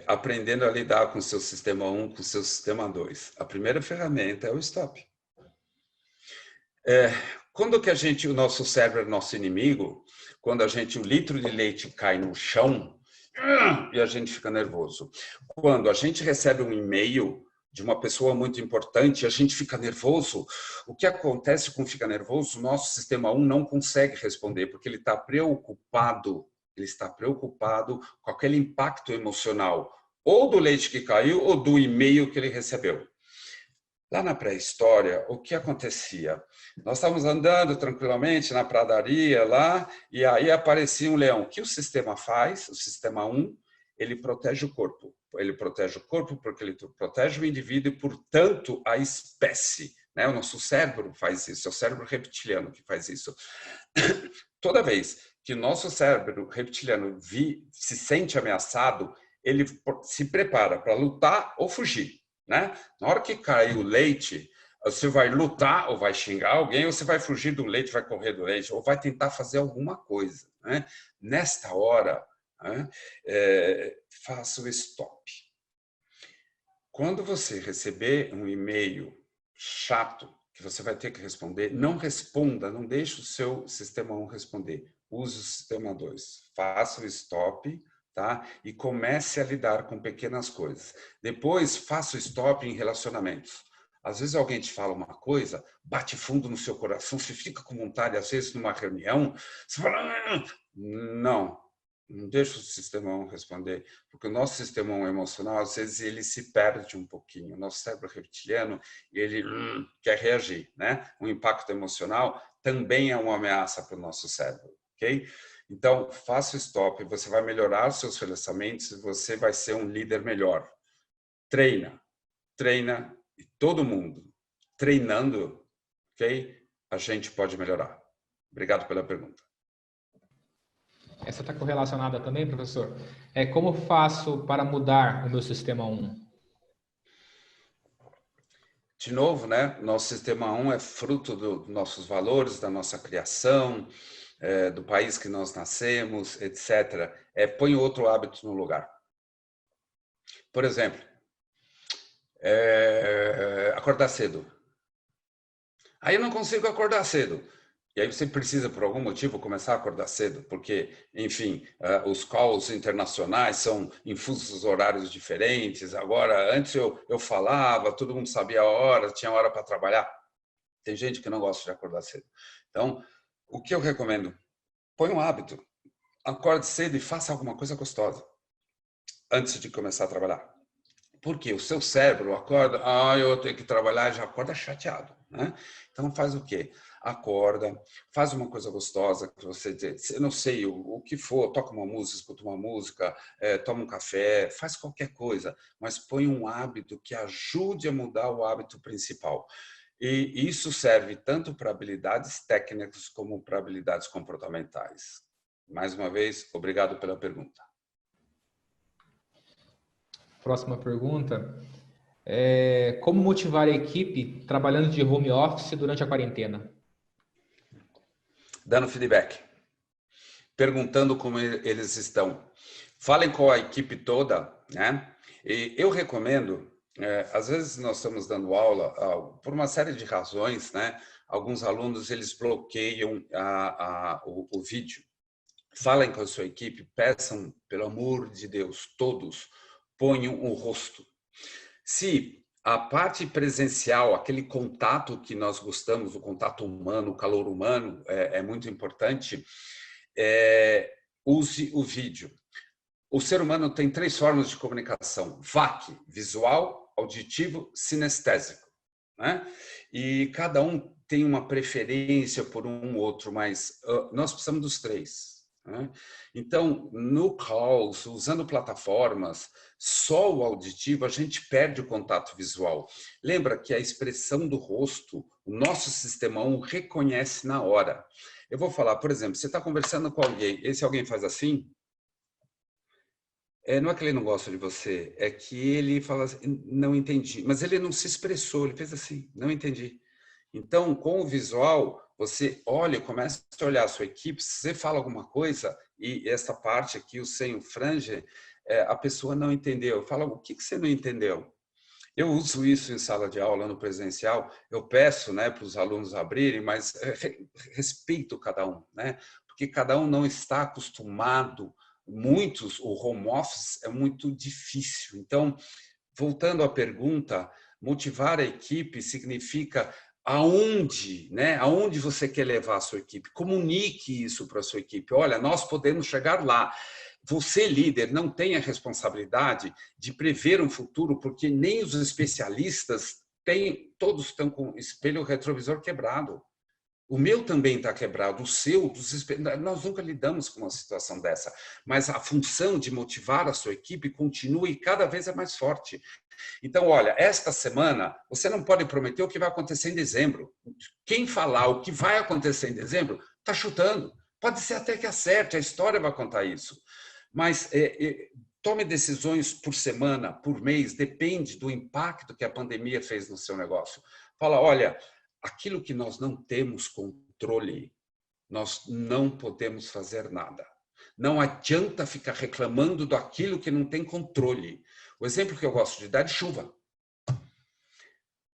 Aprendendo a lidar com o seu sistema 1, com o seu sistema 2. A primeira ferramenta é o stop. Quando que o nosso cérebro é nosso inimigo, quando o litro de leite cai no chão e a gente fica nervoso. Quando a gente recebe um e-mail de uma pessoa muito importante, a gente fica nervoso. O que acontece com fica nervoso? O nosso sistema 1 não consegue responder, porque ele está preocupado com aquele impacto emocional, ou do leite que caiu, ou do e-mail que ele recebeu. Lá na pré-história, o que acontecia? Nós estávamos andando tranquilamente na pradaria lá, e aí aparecia um leão. O que o sistema faz? O sistema 1, ele protege o corpo. Ele protege o corpo porque ele protege o indivíduo e, portanto, a espécie. Né? O nosso cérebro faz isso, é o cérebro reptiliano que faz isso. Toda vez que o nosso cérebro reptiliano se sente ameaçado, ele se prepara para lutar ou fugir. Né? Na hora que cai o leite, você vai lutar ou vai xingar alguém, ou você vai fugir do leite, vai correr do leite, ou vai tentar fazer alguma coisa. Né? Nesta hora, né, faça o stop. Quando você receber um e-mail chato, que você vai ter que responder, não responda, não deixe o seu sistema 1 responder. Use o sistema 2. Faça o stop, tá? E comece a lidar com pequenas coisas. Depois, faça o stop em relacionamentos. Às vezes alguém te fala uma coisa, bate fundo no seu coração, você fica com vontade, às vezes numa reunião, você fala, não deixa o sistema 1 responder, porque o nosso sistema 1 emocional, às vezes, ele se perde um pouquinho. O nosso cérebro reptiliano, ele quer reagir, né? O impacto emocional também é uma ameaça para o nosso cérebro, ok? Então, faça o stop, você vai melhorar os seus relacionamentos, você vai ser um líder melhor. Treina, e todo mundo treinando, ok? A gente pode melhorar. Obrigado pela pergunta. Essa está correlacionada também, professor? Como faço para mudar o meu sistema 1? De novo, né? Nosso sistema 1 é fruto dos nossos valores, da nossa criação, do país que nós nascemos, etc. Põe outro hábito no lugar. Por exemplo, acordar cedo. Aí eu não consigo acordar cedo. E aí você precisa, por algum motivo, começar a acordar cedo, porque, enfim, os calls internacionais são em fusos horários diferentes. Agora, antes eu falava, todo mundo sabia a hora, tinha hora para trabalhar. Tem gente que não gosta de acordar cedo. Então, o que eu recomendo? Põe um hábito. Acorde cedo e faça alguma coisa gostosa antes de começar a trabalhar. Porque o seu cérebro acorda, eu tenho que trabalhar, já acorda chateado, né? Então faz o quê? Acorda, faz uma coisa gostosa que você, eu não sei o que for, toca uma música, escuta uma música, toma um café, faz qualquer coisa, mas põe um hábito que ajude a mudar o hábito principal. E isso serve tanto para habilidades técnicas como para habilidades comportamentais. Mais uma vez, obrigado pela pergunta. Próxima pergunta. Como motivar a equipe trabalhando de home office durante a quarentena? Dando feedback. Perguntando como eles estão. Falem com a equipe toda, né? E eu recomendo, às vezes nós estamos dando aula por uma série de razões, né? Alguns alunos eles bloqueiam o vídeo. Falem com a sua equipe, peçam, pelo amor de Deus, todos ponham o rosto. Se a parte presencial, aquele contato que nós gostamos, o contato humano, o calor humano, é muito importante, use o vídeo. O ser humano tem 3 formas de comunicação: VAC, visual, auditivo, sinestésico. Né? E cada um tem uma preferência por um outro, mas nós precisamos dos 3. né? Então, no calls, usando plataformas, só o auditivo, a gente perde o contato visual. Lembra que a expressão do rosto, o nosso sistema 1 reconhece na hora. Eu vou falar, por exemplo, você está conversando com alguém, esse alguém faz assim, não é que ele não gosta de você, é que ele fala assim, não entendi. Mas ele não se expressou, ele fez assim, não entendi. Então, com o visual, você olha, começa a olhar a sua equipe, se você fala alguma coisa, e essa parte aqui, o senho frange, a pessoa não entendeu. Fala, o que você não entendeu? Eu uso isso em sala de aula, no presencial, eu peço, né, para os alunos abrirem, mas respeito cada um, né? Porque cada um não está acostumado, muitos, o home office é muito difícil. Então, voltando à pergunta, motivar a equipe significa aonde, né? Aonde você quer levar a sua equipe? Comunique isso para a sua equipe. Olha, nós podemos chegar lá. Você, líder, não tem a responsabilidade de prever um futuro, porque nem os especialistas têm, todos estão com o espelho retrovisor quebrado. O meu também está quebrado, o seu, nós nunca lidamos com uma situação dessa, mas a função de motivar a sua equipe continua e cada vez é mais forte. Então, olha, esta semana, você não pode prometer o que vai acontecer em dezembro. Quem falar o que vai acontecer em dezembro, está chutando. Pode ser até que acerte, a história vai contar isso. Mas tome decisões por semana, por mês, depende do impacto que a pandemia fez no seu negócio. Fala, olha, aquilo que nós não temos controle, nós não podemos fazer nada. Não adianta ficar reclamando daquilo que não tem controle. O exemplo que eu gosto de dar é chuva.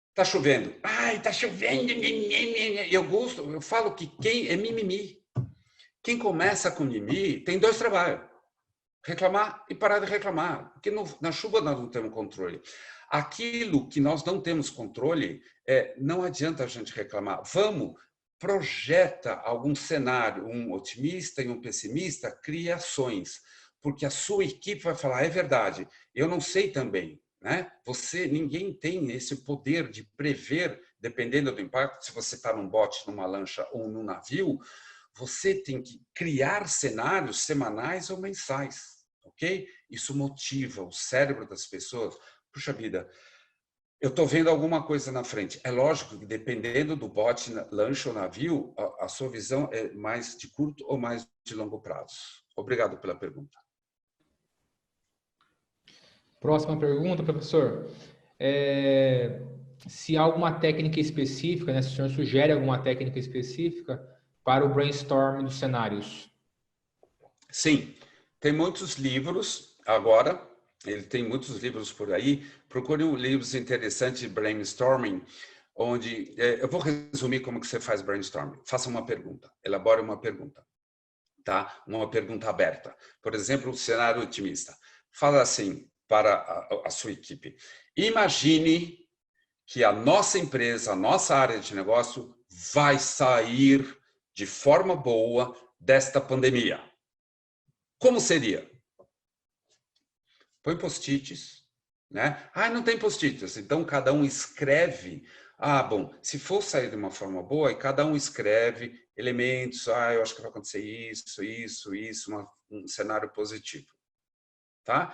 Está chovendo. Ai, está chovendo. Eu falo que quem é mimimi. Quem começa com mimimi tem dois trabalhos. Reclamar e parar de reclamar. Porque na chuva nós não temos controle. Aquilo que nós não temos controle, não adianta a gente reclamar. Vamos, projeta algum cenário, um otimista e um pessimista, cria ações. Porque a sua equipe vai falar, é verdade, eu não sei também. Né? Ninguém tem esse poder de prever, dependendo do impacto, se você está num bote, numa lancha ou num navio, você tem que criar cenários semanais ou mensais, ok? Isso motiva o cérebro das pessoas. Puxa vida, eu estou vendo alguma coisa na frente. É lógico que dependendo do bote, lancha ou navio, a sua visão é mais de curto ou mais de longo prazo. Obrigado pela pergunta. Próxima pergunta, professor. Se há alguma técnica específica, né? Se o senhor sugere alguma técnica específica para o brainstorming dos cenários? Sim, tem muitos livros agora, ele tem muitos livros por aí. Procure livros interessantes de brainstorming, onde eu vou resumir como que você faz brainstorming. Faça uma pergunta, elabore uma pergunta, tá? Uma pergunta aberta. Por exemplo, o cenário otimista. Fala assim para a sua equipe: imagine que a nossa empresa, a nossa área de negócio vai sair de forma boa desta pandemia. Como seria? Põe post-its, né? Ah, não tem post-its. Então, cada um escreve. Ah, bom, se for sair de uma forma boa, e cada um escreve elementos. Ah, eu acho que vai acontecer isso, um cenário positivo. Tá?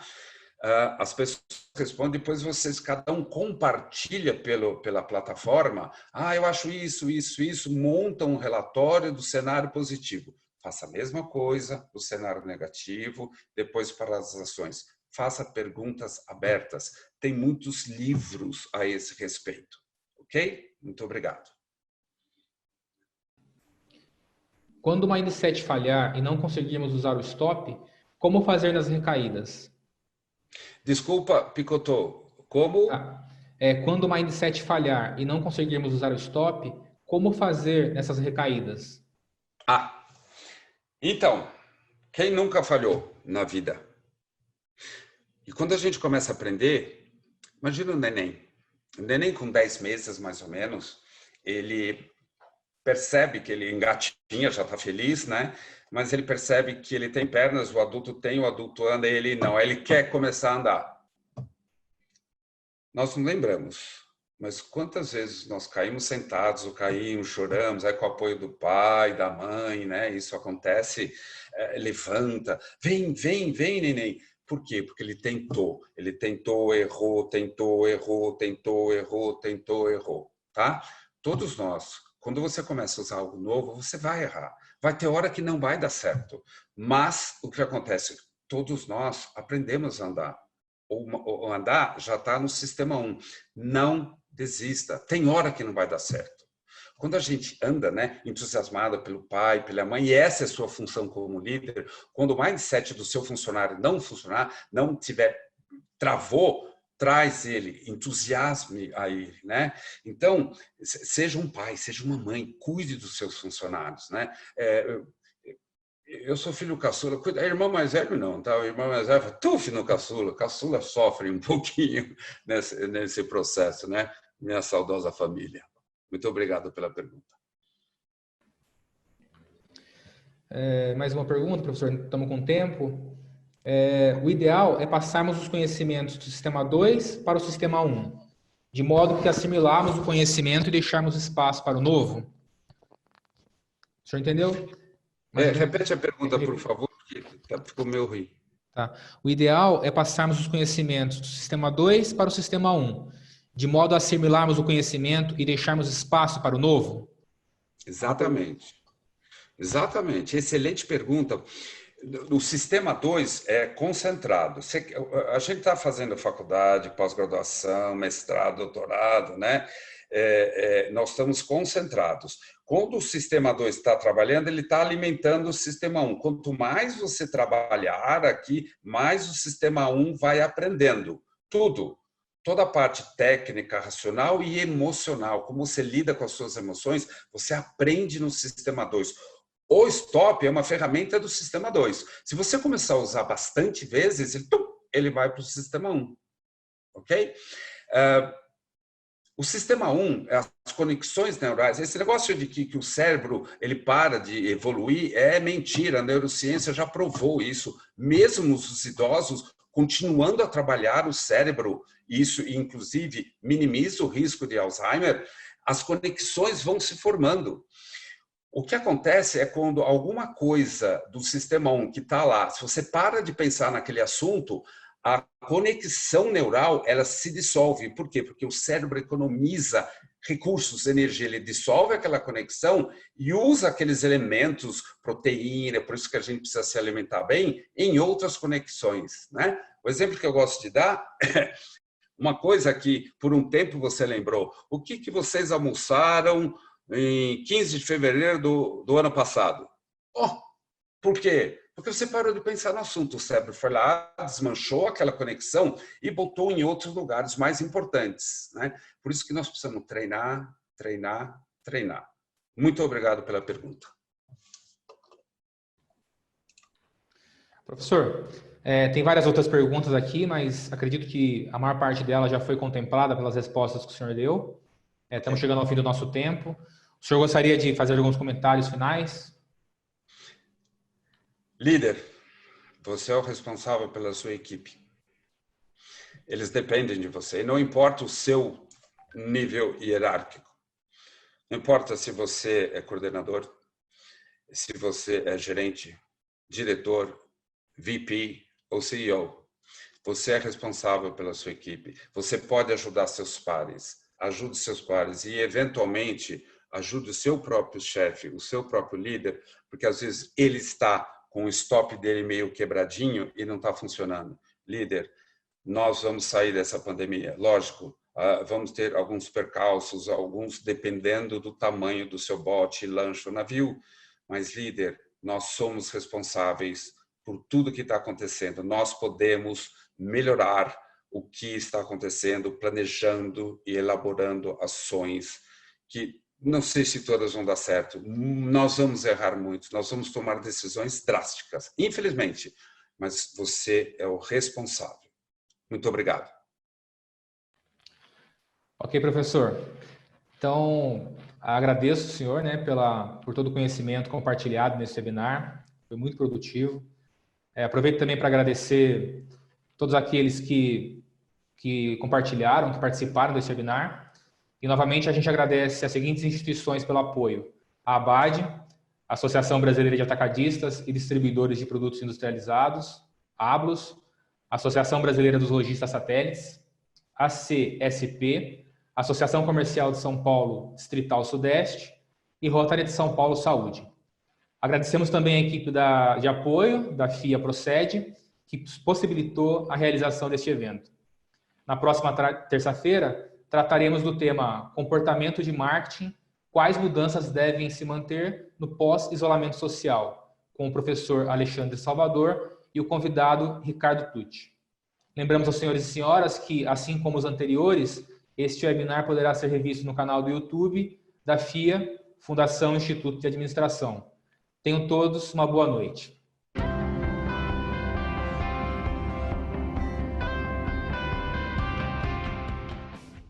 As pessoas respondem, depois vocês, cada um compartilha pela plataforma. Ah, eu acho isso, montam um relatório do cenário positivo. Faça a mesma coisa do cenário negativo, depois para as ações. Faça perguntas abertas. Tem muitos livros a esse respeito. Ok? Muito obrigado. Quando o mindset falhar e não conseguirmos usar o stop, como fazer nas recaídas? Desculpa, picotou. Como? Quando o mindset falhar e não conseguirmos usar o stop, como fazer nessas recaídas? Então, quem nunca falhou na vida? E quando a gente começa a aprender, imagina o neném. O neném com 10 meses, mais ou menos, ele percebe que ele engatinha, já está feliz, né? Mas ele percebe que ele tem pernas, o adulto tem, o adulto anda e ele não. Ele quer começar a andar. Nós não lembramos Mas quantas vezes nós caímos sentados, ou caímos, choramos, aí com o apoio do pai, da mãe, né? Isso acontece, levanta, vem, vem, vem, neném. Por quê? Porque ele tentou, errou, tentou, errou, tentou, errou, tentou, errou, tá? Todos nós, quando você começa a usar algo novo, você vai errar. Vai ter hora que não vai dar certo. Mas o que acontece? Todos nós aprendemos a andar. O andar já está no sistema 1. Não desista. Tem hora que não vai dar certo. Quando a gente anda, né, entusiasmada pelo pai, pela mãe, e essa é a sua função como líder, quando o mindset do seu funcionário não funcionar, não tiver, travou, traz ele, entusiasme a ele, né? Então, seja um pai, seja uma mãe, cuide dos seus funcionários, né? Eu sou filho caçula, a irmã mais velho não, tá? O irmão mais velho, tuf no caçula, caçula sofre um pouquinho nesse processo, né? Minha saudosa família. Muito obrigado pela pergunta. Mais uma pergunta, professor, estamos com tempo. O ideal é passarmos os conhecimentos do sistema 2 para o sistema 1, de modo que assimilarmos o conhecimento e deixarmos espaço para o novo. O senhor entendeu? Repete a pergunta, por favor, porque ficou meio ruim. Tá. O ideal é passarmos os conhecimentos do sistema 2 para o sistema 1, de modo a assimilarmos o conhecimento e deixarmos espaço para o novo? Exatamente. Exatamente. Excelente pergunta. O sistema 2 é concentrado. A gente está fazendo faculdade, pós-graduação, mestrado, doutorado, né? Nós estamos concentrados. Quando o sistema 2 está trabalhando, ele está alimentando o sistema 1. Quanto mais você trabalhar aqui, mais o sistema 1 vai aprendendo. Tudo. Toda a parte técnica, racional e emocional. Como você lida com as suas emoções, você aprende no sistema 2. O stop é uma ferramenta do sistema 2. Se você começar a usar bastante vezes, ele vai para o sistema 1. Ok? O sistema 1, as conexões neurais, esse negócio de que o cérebro ele para de evoluir é mentira. A neurociência já provou isso. Mesmo os idosos, continuando a trabalhar o cérebro, isso inclusive minimiza o risco de Alzheimer, as conexões vão se formando. O que acontece é quando alguma coisa do sistema 1 que está lá, se você para de pensar naquele assunto, a conexão neural ela se dissolve. Por quê? Porque o cérebro economiza recursos, energia, ele dissolve aquela conexão e usa aqueles elementos, proteína, por isso que a gente precisa se alimentar bem, em outras conexões, né? O exemplo que eu gosto de dar é uma coisa que por um tempo você lembrou. O que vocês almoçaram em 15 de fevereiro do ano passado? Por quê? Porque você parou de pensar no assunto. O cérebro foi lá, desmanchou aquela conexão e botou em outros lugares mais importantes, né? Por isso que nós precisamos treinar, treinar, treinar. Muito obrigado pela pergunta. Professor, tem várias outras perguntas aqui, mas acredito que a maior parte delas já foi contemplada pelas respostas que o senhor deu. Estamos chegando ao fim do nosso tempo. O senhor gostaria de fazer alguns comentários finais? Líder, você é o responsável pela sua equipe. Eles dependem de você. E não importa o seu nível hierárquico. Não importa se você é coordenador, se você é gerente, diretor, VP ou CEO. Você é responsável pela sua equipe. Você pode ajudar seus pares. Ajude seus pares e, eventualmente, ajude o seu próprio chefe, o seu próprio líder, porque, às vezes, ele está com o stop dele meio quebradinho e não está funcionando. Líder, nós vamos sair dessa pandemia. Lógico, vamos ter alguns percalços, alguns dependendo do tamanho do seu bote, lanche ou navio, mas, líder, nós somos responsáveis por tudo que está acontecendo. Nós podemos melhorar o que está acontecendo, planejando e elaborando ações que não sei se todas vão dar certo. Nós vamos errar muito, nós vamos tomar decisões drásticas, infelizmente, mas você é o responsável. Muito obrigado. Ok, professor. Então, agradeço o senhor, né, por todo o conhecimento compartilhado nesse webinar. Foi muito produtivo. Aproveito também para agradecer todos aqueles que compartilharam, que participaram desse webinar. E, novamente, a gente agradece as seguintes instituições pelo apoio. A ABAD, Associação Brasileira de Atacadistas e Distribuidores de Produtos Industrializados, ABLOS, Associação Brasileira dos Lojistas Satélites, a CSP, Associação Comercial de São Paulo Distrital Sudeste e Rotary de São Paulo Saúde. Agradecemos também a equipe de apoio da FIA Procede, que possibilitou a realização deste evento. Na próxima terça-feira, trataremos do tema comportamento de marketing, quais mudanças devem se manter no pós-isolamento social, com o professor Alexandre Salvador e o convidado Ricardo Tucci. Lembramos aos senhores e senhoras que, assim como os anteriores, este webinar poderá ser revisto no canal do YouTube da FIA, Fundação Instituto de Administração. Tenham todos uma boa noite.